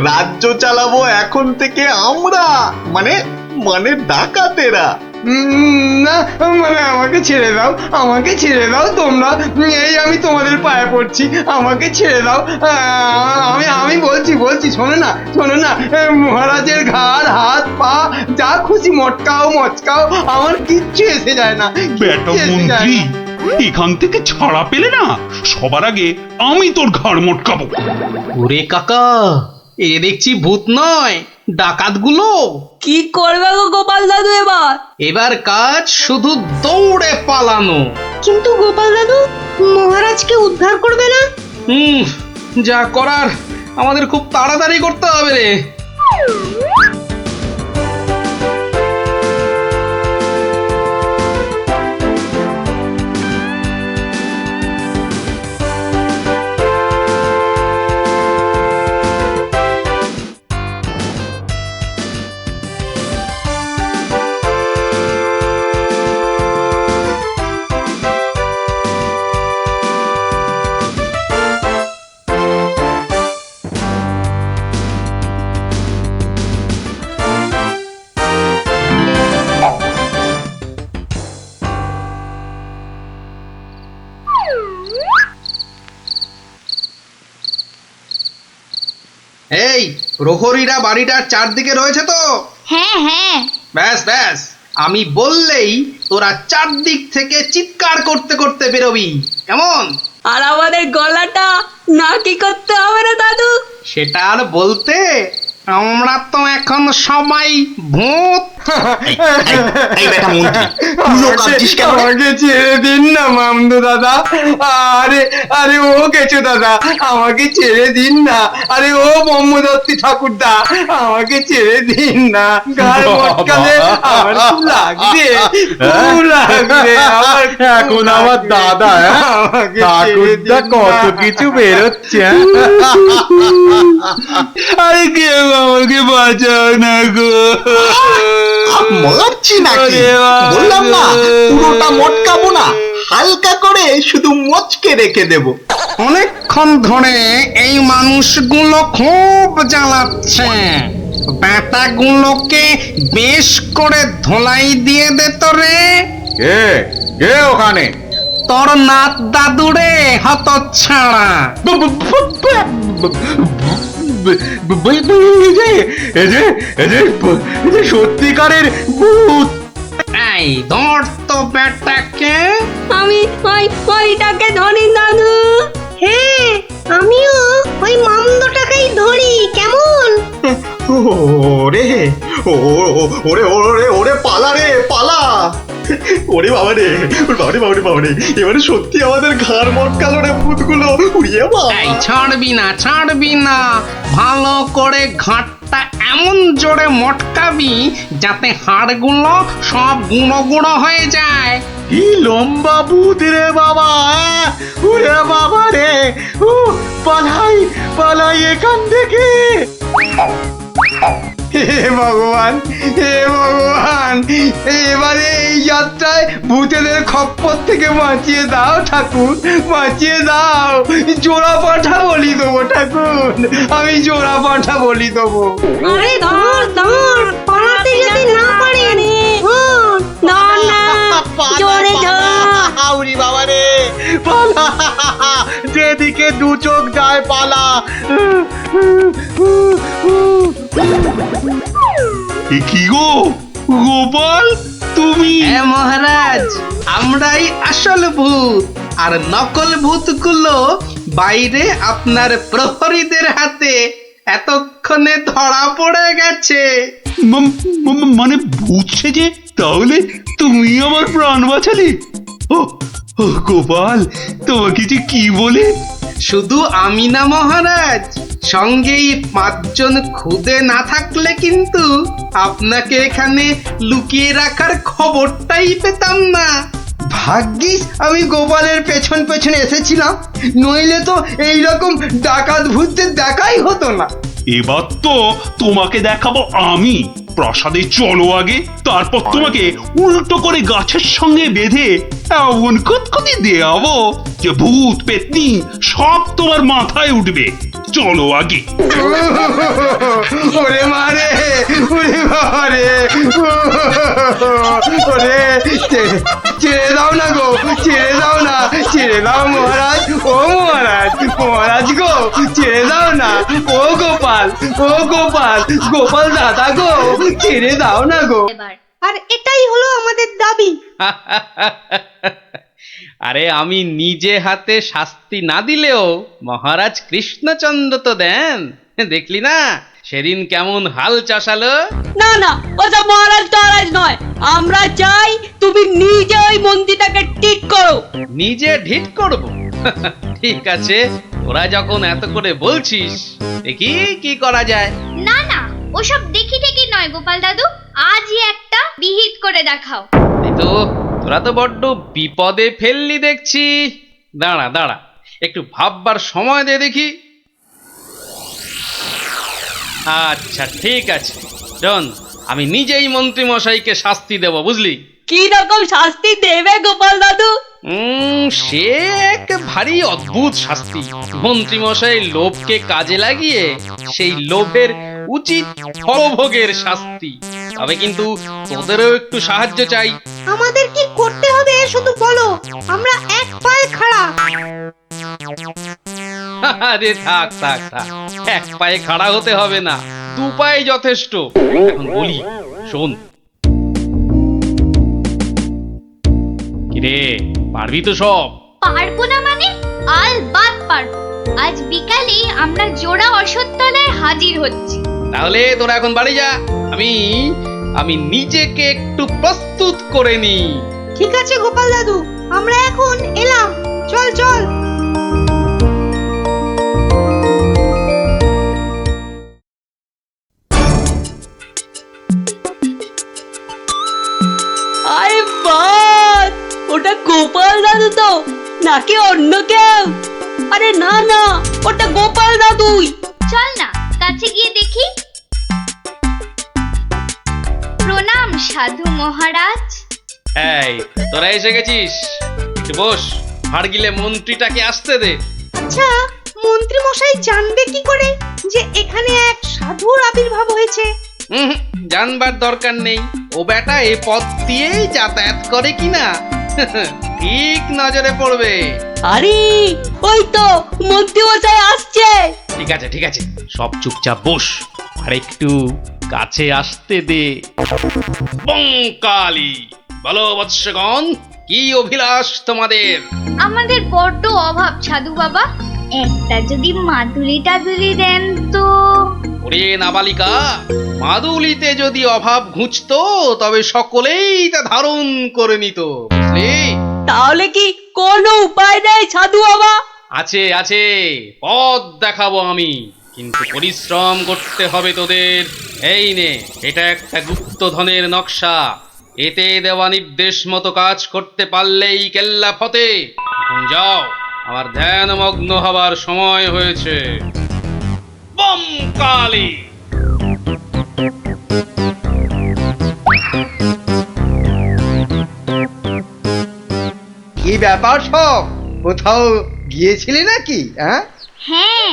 রাজ্য চালাবো এখন থেকে আমরা, মানে মানে ডাকাতেরা। না মানে আমাকে ছেড়ে দাও, আমাকে ছেড়ে দাও তোমরা। এই আমি তোমাদের পায়ে পড়ছি, আমাকে ছেড়ে দাও। আমি বলছি শোনো না, শোনো না, মহারাজের ঘাড় হাত পা যা খুশি মটকাও, আমার কিচ্ছু এসে যায় না। বেটা মন্ত্রী, এখান থেকে ছাড়া পেলে না সবার আগে আমি তোর ঘাড় মটকাবো। ওরে কাকা, এ দেখছি ভূত নয়, ডাকাতগুলো। কি করবে গো গোপাল দাদু এবার? এবার কাজ শুধু দৌড়ে পালানো। কিন্তু গোপাল দাদু, মহারাজকে উদ্ধার করবে না? যা করার আমাদের খুব তাড়াতাড়ি করতে হবে রে। এই প্রহরীরা বাড়িটার চারদিকে রয়েছে তো? হ্যাঁ হ্যাঁ। ব্যাস ব্যাস, আমি বললেই তোরা চারদিক থেকে চিৎকার করতে করতে বেরোবি, কেমন? আর আমাদের গলাটা নাকি করতে হবে না দাদু? সেটা আর বলতে, আমরা তো এখন সবাই ভূত। আমাকে ছেড়ে দিন না মামদু দাদা। আরে আরে ও কেচো দাদা, আমাকে ছেড়ে দিন না। আরে ও ব্রহ্মদত্তি ঠাকুরদা, আমাকে ছেড়ে দিন না। গায়ে মটকালে আমার খুব লাগবে, খুব লাগবে আমার। এখন আমার দাদা ঠাকুরদা কত কিছু বেরোচ্ছে। আরে কেউ আমাকে বাঁচাও না গো। মারছি নাকি? বললাম না পুরোটা মটকাবো না, হালকা করে শুধু মচকে রেখে দেব। অনেকক্ষণ ধরে এই মানুষগুলো খুব জ্বালাচ্ছে, ব্যাটাগুলোকে বেশ করে ধোলাই দিয়ে দে তো রে। কে ওখানে? তোর নাত দাদুরে হতচ্ছাড়া। সত্যিকারের ভূত। এই ধর তো ব্যাটাকে। আমি ওইটাকে ধরি দাদু। হ্যাঁ, আমিও ওই মামদটাকেই ধরি, কেমন? ওরে ওরে ওরে ওরে পালা রে পালা। ওরে বাবা রে, বাবারে বাবারে বাবারে, এবারে সত্যি আমাদের ঘাড় মটকালো রে ভূতগুলো। উড়িয়ে বাবা, ছাড়বি না ছাড়বি না, ভালো করে ঘাটটা এমন জোরে মটকাবি যাতে হাড়গুলো সব গুঁড়ো গুঁড়ো হয়ে যায়। কি লম্বা ভূত রে বাবা। ওরে বাবা রে, পালাই পালাই এখান থেকে। হে ভগবান, হে ভগবান, এবারে এই যাত্রায় ভূতেদের খপ্পর থেকে বাঁচিয়ে দাও ঠাকুর, বাঁচিয়ে দাও। জোড়া পাঠা বলি দেবো ঠাকুর, আমি জোড়া পাঠা বলি দেবো। আরে ধর ধর, পালাতে যদি না পারে। ধর না, জোরে ধর। উড়ি বাবা রে, পালা, যেদিকে দু চোখ যায় পালা। কি গো গোপাল, তুমি? হ্যাঁ মহারাজ, আমরাই আসল ভূত, আর নকল ভূতগুলো বাইরে আপনার প্রহরীদের হাতে এতক্ষণে ধরা পড়ে গেছে। মানে ভূত সেজে? তাহলে তুমি আমার প্রাণ বাঁচালে? ও গোপাল, তোমাকে যে কি বলে। শুধু আমি না মহারাজ, সঙ্গেই 5 জন খুদে না থাকলে কিন্তু আপনাকে এখানে লুকিয়ে রাখার খবরটাই পেতাম না। ভাগ্যিস আমি গোপালের পেছন পেছনে এসেছিলাম, নইলে তো এইরকম ডাকাত ভূতদের দেখাই হতো না। এবার তো তোমাকে দেখাবো আমি। প্রাসাদে চলো আগে, তারপর তোমাকে উল্টো করে গাছের সঙ্গে বেঁধে এমন কুতকুতি দেওয়াবো যে ভূত পেতনি সব তোমার মাথায় উঠবে। চলো আগে। ওরে মারে, ওরে বাবারে, ওরে ছেড়ে দাও না গো, ছেড়ে দাও না, ছেড়ে দাও মহারাজ। ও মহারাজ, মহারাজ গো, ছেড়ে দাও না। ও গোপাল, ও গোপাল, গোপাল দাদা গো, ছেড়ে দাও না গো। আর এটাই হলো আমাদের দাবি। আরে আমি নিজে হাতে শাস্তি না দিলেও মহারাজ কৃষ্ণচন্দ্র তো দেন, দেখলি না সেদিন কেমন হাল চাষালো। না না, ওটা মহারাজ টহারাজ নয়, আমরা চাই তুমি নিজে ওই মন্ত্রীটাকে ঠিক করো। নিজে ঢিট করব? ঠিক আছে, তোরা যখন এত করে বলছিস, দেখি কি করা যায়। না না, ওসব দেখি টেকি নয় গোপাল দাদু, আজই একটা বিহিত করে দেখাও। এই তো, তোরা তো বড্ড বিপদে ফেললি দেখছি। দাঁড়া দাঁড়া, একটু ভাববার সময় দে দেখি। আচ্ছা ঠিক আছে, শোন, আমি নিজেই মন্ত্রী মশাইকে শাস্তি দেব, বুঝলি? কি রকম শাস্তি দেবে গোপাল দাদু? সে এক ভারী অদ্ভুত শাস্তি। মন্ত্রী মশাই লোভকে কাজে লাগিয়ে সেই লোভের উচিত ফলভোগের শাস্তি। তবে কিন্তু তোদেরও একটু সাহায্য চাই। আমাদের কি করতে হবে শুধু বলো, আমরা এক পায়ে খাড়া। আরে থাক থাক থাক, এক পায়ে খাড়া হতে হবে না, দু পায়ে যথেষ্ট। এখন বলি, শোন। কিরে, পারবি তো সব? পারবো না মানে? আলবাত পারবো। আজ বিকালে আমরা জোড়া অশ্বত্থতলায় হাজির হচ্ছি। তাহলে তোরা এখন বাড়ি যা, আমি নিজেকে একটু প্রস্তুত করে নি। ঠিক আছে গোপাল দাদু, আমরা এখন এলাম, চল চল। আরে বাস, ওটা গোপাল দাদু তো নাকি অন্য কেউ? আরে না না, ওটা গোপাল দাদুই। চল না কাছে গিয়ে দেখি। প্রণাম সাধু মহারাজ। এই, তোরা এসে গেছিস, একটু বস। হাড়গিলে মন্ত্রীটাকে আসতে দে। আচ্ছা, মন্ত্রী মশাই জানবে কি করে যে এখানে এক সাধুর আবির্ভাব হয়েছে? জানবার দরকার নেই, ও বেটা এ পথ দিয়েই যাতায়াত করে কিনা ঠিক নজরে পড়বে। আরে ওই তো মন্ত্রী মশাই আসছে। ঠিক আছে ঠিক আছে, সব চুপচাপ বস, আর একটু কাছে আসতে দে। বঙ্কালি, বলো বৎসগণ, কি অভিলাষ তোমাদের? আমাদের বড্ড অভাব সাধু বাবা, একটা যদি মাদুলি টাদুলি দেন তো। ওরে নাবালিকা, মাদুলিতে যদি অভাব ঘুচতো তবে সকলেই তা ধারণ করে নিত, বুঝলি? তাহলে কি কোনো উপায় নেই সাধু বাবা? আছে আছে, পথ দেখাবো আমি, কিন্তু পরিশ্রম করতে হবে তোদের। এই নে, এটা একটা গুপ্তধনের নকশা, এতে দেওয়া নির্দেশ মতো কাজ করতে পারলেই কেল্লা ফতে। এখন যাও, আমার ধ্যানমগ্ন হবার সময় হয়েছে। বঙ্কালি। কি ব্যাপার সব, কোথাও গিয়েছিলে নাকি? হ্যাঁ,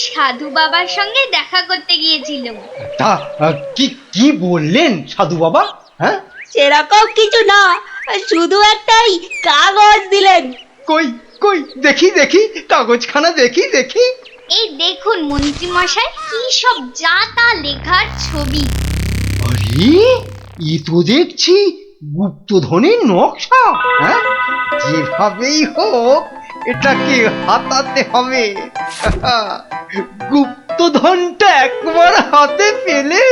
সাধু বাবার সঙ্গে দেখা করতে গিয়েছিলাম। তা কি কি বললেন সাধু বাবা? সেরকম কিছু না, শুধু একটাই কাগজ দিলেন। কই কই দেখি দেখি, কাগজখানা দেখি দেখি। এই দেখুন মন্ত্রী মশাই, কি সব যা তা লেখার ছবি। আরে, এ তো দেখছি গুপ্তধনের নকশা। যেভাবেই হোক এটাকে হাতাতে হবে। গুপ্তধনটা একবার হাতে পেলে,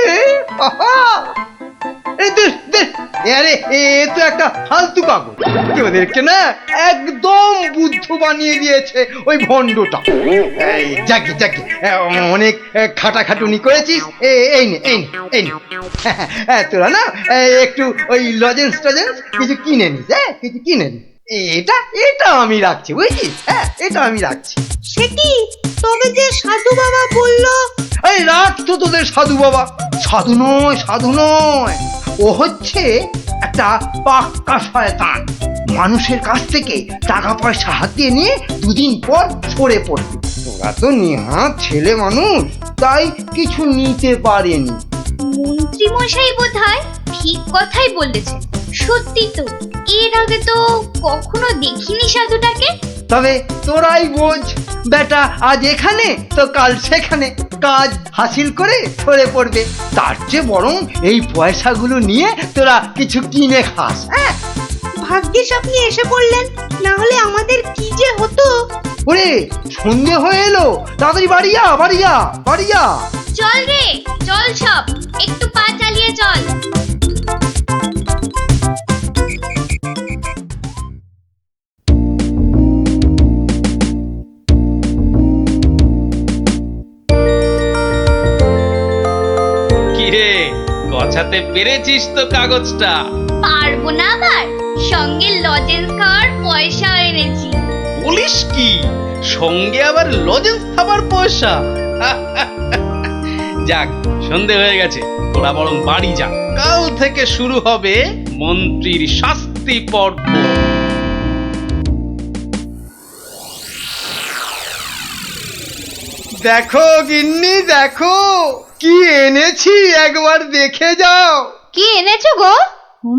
আরে এ তো একটা ফালতু কাগজ, ওদেরকে না একদম বুদ্ধ বানিয়ে দিয়েছে ওই ভণ্ডটা। যাকে যাকে অনেক খাটাখাটুনি করেছিস, এই নে এই নে এই নে, তোরা না একটু ওই লজেন্স টজেন্স কিছু কিনে নিস, কিছু কিনে নিস। এটা এটা আমি রাখছি, বুঝছিস? এটা আমি রাখছি। সে কি, তবে যে সাধু বাবা বলল? এই রাখ তো তোদের সাধু বাবা। সাধু নয়, সাধু নয়, ও হচ্ছে একটা পাক্কা শয়তান। মানুষের কাছ থেকে টাকা পয়সা হাতিয়ে নিয়ে দুদিন পর সরে পড়বে। তোরা তো নেহাত ছেলে মানুষ, তাই কিছু নিতে পারেনি। মন্ত্রী মশাই বোধহয় ঠিক কথাই বলেছেন। সত্যি তো, এর আগে তো কখনো দেখিনি সাধুটাকে। তবে তোরাই বোঝ, বেটা আজ এখানে তো কাল সেখানে কাজ হাসিল করে সরে পড়বে। তার চেয়ে বরং এই পয়সাগুলো নিয়ে তোরা কিছু কিনে খাস। ভাগ্যিস আপনি এসে পড়লেন, না হলে আমাদের কি যে হতো। ওরে সন্ধে হয়ে এলো, তাড়াতাড়ি বাড়ি যা। চল রে, চল সব, একটু পা চালিয়ে চল। কিরে, গছাতে পেরেছিস তো কাগজটা? পারবো না আবার, সঙ্গে লজেন্স খাওয়ার পয়সা এনেছি। বলিস কি, সঙ্গে আবার লজেন্স খাবার পয়সা? যাক, সন্ধে হয়ে গেছে, তোরা বরং বাড়ি যা। কাল থেকে শুরু হবে মন্ত্রীর শাস্তি পর্ব। দেখো গিন্নি, দেখো কি এনেছি, একবার দেখে যাও। কি এনেছো গো?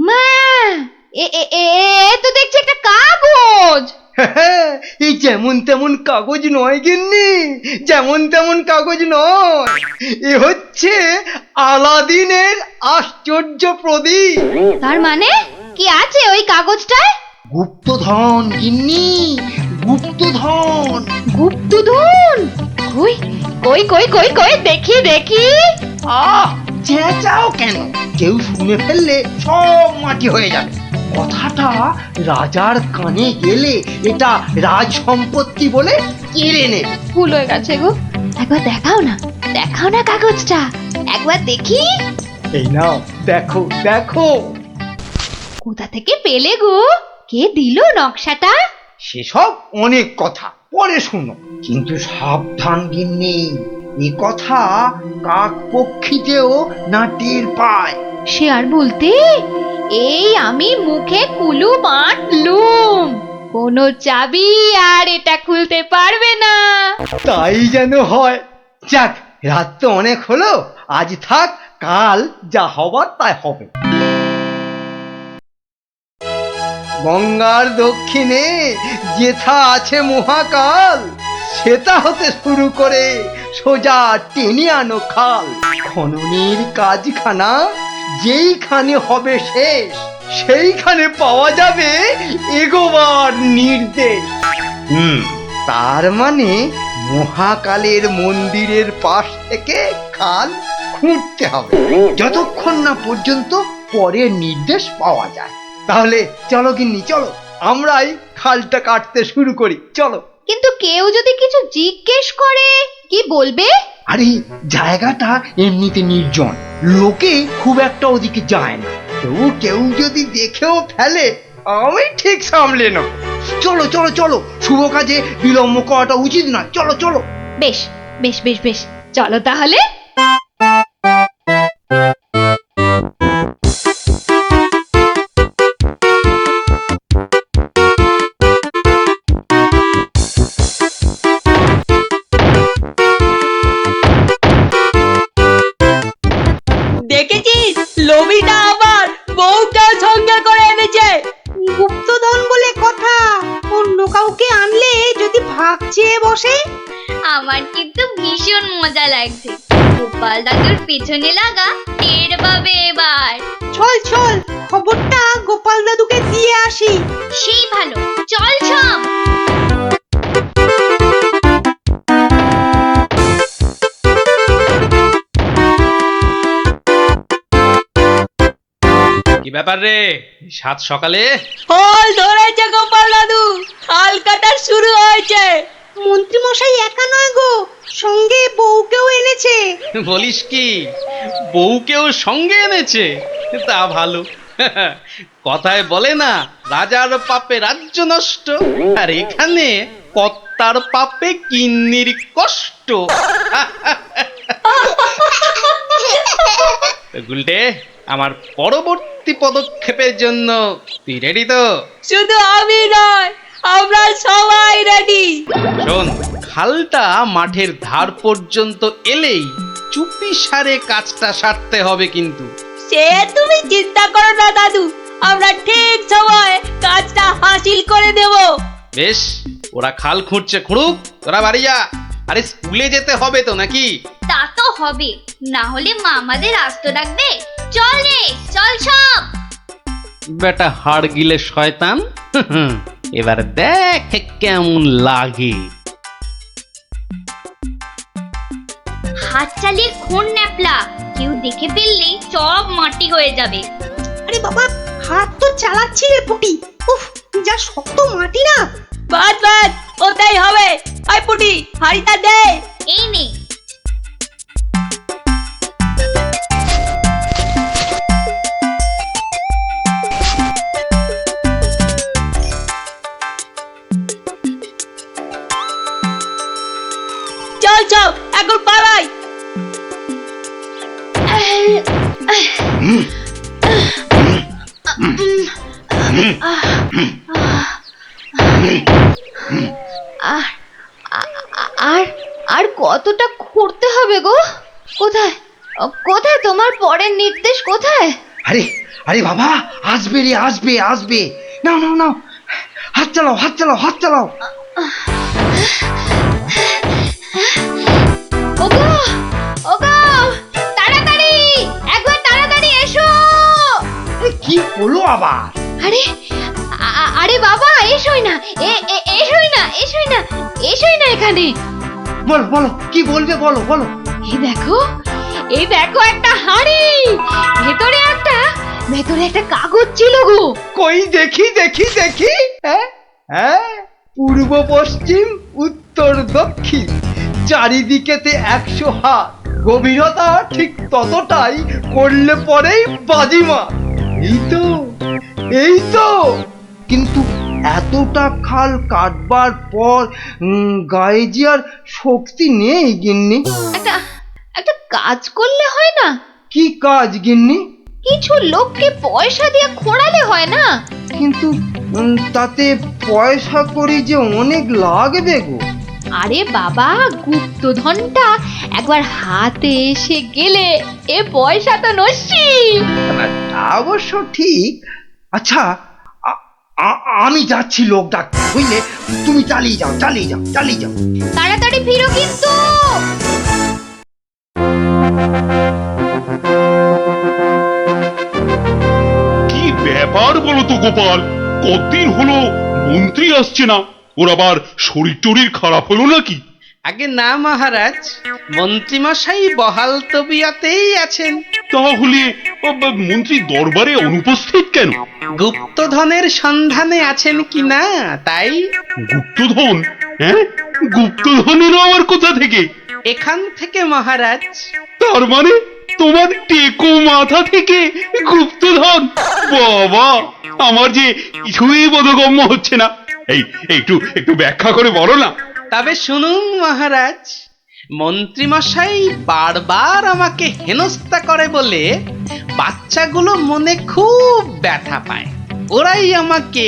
মা, তো দেখছি একটা কাগজ। এই যেমন তেমন কাগজ নয় গিন্নি, যেমন তেমন কাগজ নয়, এ হচ্ছে আলাদিনের আশ্চর্য প্রদীপ। তার মানে কি আছে ওই কাগজটায়? গুপ্তধন গিন্নি, গুপ্তধন। গুপ্তধন? কই কই কই কই কই দেখি দেখি। চেঁচাও কেন? কেউ শুনে ফেললে সব মাটি হয়ে যাবে। কথাটা রাজার কানে গেলে এটা রাজ সম্পত্তি বলে কেড়ে নেবে। ভুল হয়ে গেছে গো, একবার দেখাও না কাগজটা, একবার দেখি। এই নাও, দেখো দেখো। কোথা থেকে পেলে গো? কে দিল নকশাটা? সেসব অনেক কথা পরে শুনো, কিন্তু সাবধান গিন্নি, এ কথা কাক পক্ষীতেও না টের পায়। সে আর বলতে, এই আমি মুখে কুলু বাঁটলুম, কোনো চাবি আর এটা খুলতে পারবে না। তাই যেন হয়। যাক, রাত তো অনেক হলো, আজ থাক, কাল যা হবার তাই হবে। গঙ্গার দক্ষিণে যেথা আছে মহাকাল, সেটা হতে শুরু করে সোজা টেনে আনো খাল। খননের কাজখানা যেইখানে হবে শেষ, সেইখানে পাওয়া যাবে এগোবার নির্দেশ। তার মানে মহাকালের মন্দিরের পাশ থেকে খাল খুঁড়তে হবে, যতক্ষণ না পর্যন্ত পরের নির্দেশ পাওয়া যায়। তাহলে চলো গিন্নি, চলো, আমরাই খালটা কাটতে শুরু করি, চলো। কিন্তু কেউ যদি কিছু জিজ্ঞেস করে কি বলবে? আরে জায়গাটা এমনিতে নির্জন, লোকে খুব একটা ওদিকে যায় না, তবু কেউ যদি দেখেও ফেলে আমি ঠিক সামলে নেব। চলো চলো চলো, শুভ কাজে বিলম্ব করাটা উচিত না, চলো চলো। বেশ বেশ বেশ বেশ, চলো তাহলে। দেখেছিস, লোভিটা আবার বউকে সঙ্গে করে এনেছে। গুপ্তধন বলে কথা, অন্য কাউকে আনলে যদি ভাগ চেয়ে বসে। আমার কিন্তু ভীষণ মজা লাগছে। গোপাল দাদুর পেছনে লাগা টের পাবে এবার। চল চল, খবরটা গোপাল দাদুকে দিয়ে আসি। সেই ভালো, চল সব। কি ব্যাপার রে, সাত সকালে? ফল ধরেছে গোপাল দাদু, খাল কাটা শুরু হয়েছে। মন্ত্রী মশাই একা নয় গো, সঙ্গে বউকেও এনেছে। বলিস কি, বউকেও সঙ্গে এনেছে? তা ভালো। কথায় বলে না, রাজার পাপে রাজ্য নষ্ট, আর এখানে কর্তার পাপে কিন্নির কষ্ট। গুলটে, আমার পরবর্তী পদক্ষেপের জন্য তুই রেডি তো? শুধু আমি নয়, আমরা সবাই রেডি। শোন, খালটা মাঠের ধার পর্যন্ত এলেই চুপি সারে কাজটা সারতে হবে কিন্তু। সে তুমি চিন্তা করো না দাদু, আমরা ঠিক সময় কাজটা হাসিল করে দেব। বেশ, ওরা খাল খুঁড়ছে খুঁড়ুক, তোরা বাড়ি যা। আরে স্কুলে যেতে হবে তো নাকি? তা তো হবে, না হলে মা আমাদের আস্ত ডাকবে। চল রে, চল সব। বেটা হাড় গিলে শয়তান। এবার দেখ কেমন লাগে। হাত চালিয়ে খুন ন্যাপলা, কেউ দেখে ফেললেই সব মাটি হয়ে যাবে। আরে বাবা, হাত তো চালাচ্ছি রে পুটি। উফ, যা শক্ত মাটি না। বাদ বাদ, ওটাই হবে। আই পুটি, হাড়িটা দে। এই নে। চল চল, এখন পালাই। আর কতটা খুঁড়তে হবে গো? কোথায় কোথায় তোমার পরের নির্দেশ কোথায়? আরে আরে বাবা, আসবে রে, আসবে আসবে। নাও নাও নাও, হাত চালাও, হাত চালাও, হাত চালাও। ওগো ওগো, তাড়াতাড়ি, একবার তাড়াতাড়ি এসো। কি হলো আবার? আরে আরে বাবা, এসোই না, এসোই না, এসোই না, এসোই না এখানে। বলো বলো, কি বলবে বলো বলো। এই দেখো একটা হাঁড়ি, ভেতরে একটা কাগজ ছিল গো। কই দেখি দেখি দেখি। হ্যাঁ হ্যাঁ, পূর্ব পশ্চিম উত্তর দক্ষিণ চারিদিকেতে 100 হাত, গভীরতা ঠিক ততটাই, করলে পরেই বাজিমা। এই তো কিন্তু এতটা খাল কাটবার পর গায়ে যে আর শক্তি নেই গিন্নি। একটা কাজ করলে হয় না? কি কাজ গিন্নি? কিছু লোককে পয়সা দিয়ে খোঁড়ালে হয় না? কিন্তু তাতে পয়সা করি যে অনেক লাগবে গো। আরে বাবা, গুপ্তধনটা একবার হাতে এসে গেলে এ পয়সা তো নস্যি। অবশ্য ঠিক। আচ্ছা, আমি যাচ্ছি লোক ডাকতে, বুঝলে? তুমি চালিয়ে যাও, চালিয়ে যাও, চালিয়ে যাও। তাড়াতাড়ি ফিরো কিন্তু। কি ব্যাপার বলো তো গোপাল, কতদিন হলো মন্ত্রী আসছে না? ওর আবার শরীর টরীর খারাপ হলো নাকি? আগে না মহারাজ, মন্ত্রীমশাই বহাল তবিয়তেই আছেন। তাহলে মন্ত্রী দরবারে অনুপস্থিত কেন? গুপ্তধনের সন্ধানে আছেন কিনা তাই। গুপ্তধন? হ্যাঁ, গুপ্তধনেরও আবার কোথা থেকে? এখান থেকে মহারাজ। তার মানে তোমার টেকো মাথা থেকে গুপ্তধন? বাবা, আমার যে কিছুই বোধগম্য হচ্ছে না। এই একটু একটু ব্যাখ্যা করে বলো না। তবে শুনুন মহারাজ, মন্ত্রীমশাই বারবার আমাকে হেনস্থা করে বলে বাচ্চাগুলো মনে খুব ব্যথা পায়। ওরাই আমাকে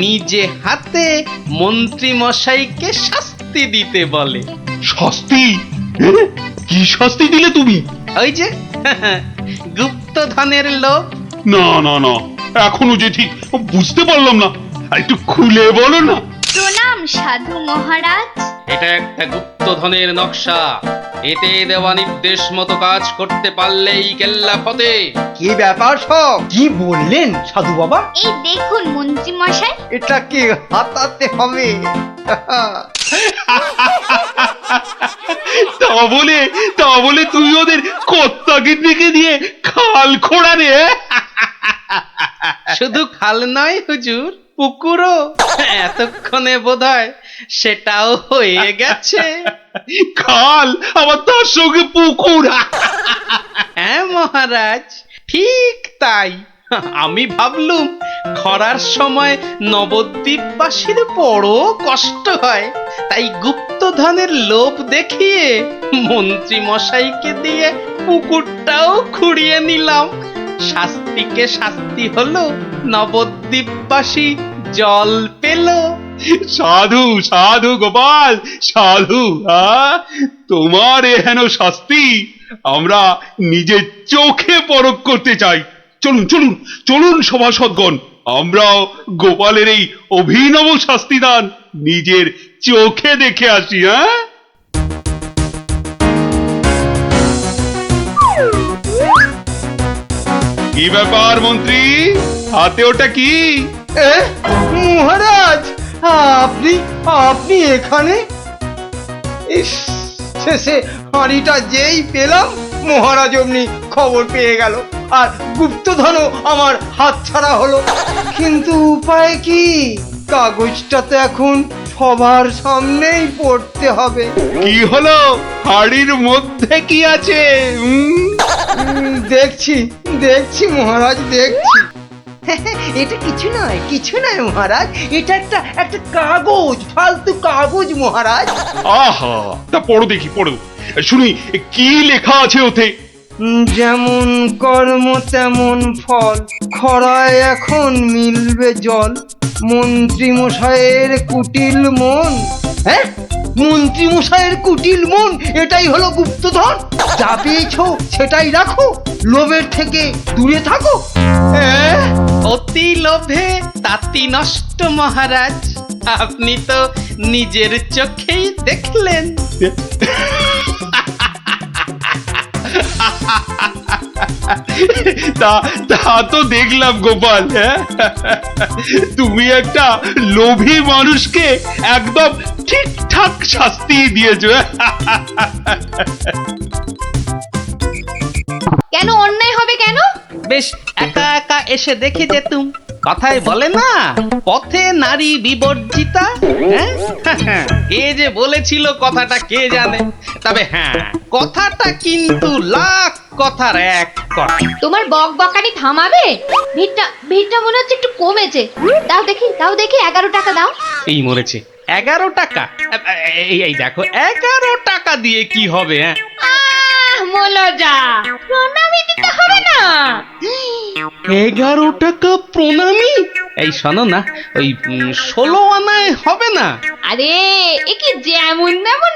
নিজে হাতে মন্ত্রীমশাইকে শাস্তি দিতে বলে। শাস্তি? কি শাস্তি দিলে তুমি? ওই যে গুপ্তধনের লোভ। না না না, এখনো যে ঠিক বুঝতে পারলাম না, একটু খুলে বলো না। প্রণাম সাধু মহারাজ। এটা একটা গুপ্তধনের নকশা, এতে দেওয়া নির্দেশ মতো কাজ করতে পারলেই কেল্লা ফতে। কি ব্যাপার সব? কি বললেন সাধু বাবা? এই দেখুন মন্ত্রী মশাই, এটাকে হাতাতে হবে। তা বলে তুই ওদের কর্তাগিন্নিকে দিয়ে খাল খোঁড়া রে? শুধু খাল নয় হুজুর, পুকুরও। এতক্ষণে বোধহয় সেটাও হয়ে গেছে। খাল আবার তার সঙ্গে পুকুর? হ্যাঁ মহারাজ, ঠিক তাই। আমি ভাবলুম খরার সময় নবদ্বীপবাসীর বড় কষ্ট হয়, তাই গুপ্তধনের লোভ দেখিয়ে মন্ত্রী মশাইকে দিয়ে পুকুরটাও খুঁড়িয়ে নিলাম। শাস্তিকে শাস্তি হলো, নবদ্বীপবাসী জল পেল। সাধু সাধু গোপাল, সাধু। তোমার এহেন শাস্তি আমরা নিজের চোখে পরখ করতে চাই। চলুন চলুন চলুন সভাসদগণ, আমরাও গোপালের এই অভিনব শাস্তিদান নিজের চোখে দেখে আসি। কি ব্যাপার মন্ত্রী, হাতে ওটা কি? মহারাজ, আপনি আপনি এখানে? ইস, শেষে হাঁড়িটা যেই পেলাম মহারাজ অমনি খবর পেয়ে গেল, আর গুপ্তধনও আমার হাতছাড়া হলো। কিন্তু উপায় কি? কাগজটা তো এখন সবার সামনেই পড়তে হবে। কি হলো? হাড়ির মধ্যে কি আছে? দেখছি দেখছি মহারাজ, দেখছি। এটা কিছু নয়, কিছু নয় মহারাজ, এটা একটা একটা কাগজ, ফালতু কাগজ মহারাজ। আহা, তা পড়ো দেখি, পড়ো শুনি কি লেখা আছে ওতে। যেমন কর্ম তেমন ফল, খরায় এখন মিলবে জল, মন্ত্রী মশাইয়ের কুটিল মন। হ্যাঁ, মন্ত্রী মশাইয়ের কুটিল মন, এটাই হলো গুপ্তধন। যা পেয়েছো সেটাই রাখো, লোভের থেকে দূরে থাকো। অতি লোভে তাতি নষ্ট মহারাজ, আপনি তো নিজের চোখেই দেখলেন। তা তো দেখলাম গোপাল। হ্যাঁ, তুমি একটা লোভী মানুষকে একদম ঠিকঠাক শাস্তি দিয়েছো। কেন অন্যায় হবে কেন? বেশ একা একা এসে দেখে যেতুম। কথায় বলে না, পথে নারী বিবর্জিতা। হ্যাঁ, কে যে বলেছিল কথাটা কে জানে। তবে হ্যাঁ, কথাটা কিন্তু লাখ কথার এক কথা। তোমার বক বকানি থামাবে? ভিড়টা মনে হচ্ছে একটু কমেছে। দাও দেখি 11 টাকা দাও। এই মরেছে 11 টাকা? এই দেখো, 11 টাকা দিয়ে কি হবে? মলজা, প্রণামী দিতে হবে না? 11 টাকা প্রণামী? এই শোনো না, ওই 16 আনায় হবে না? আরে এ কি যেমন তেমন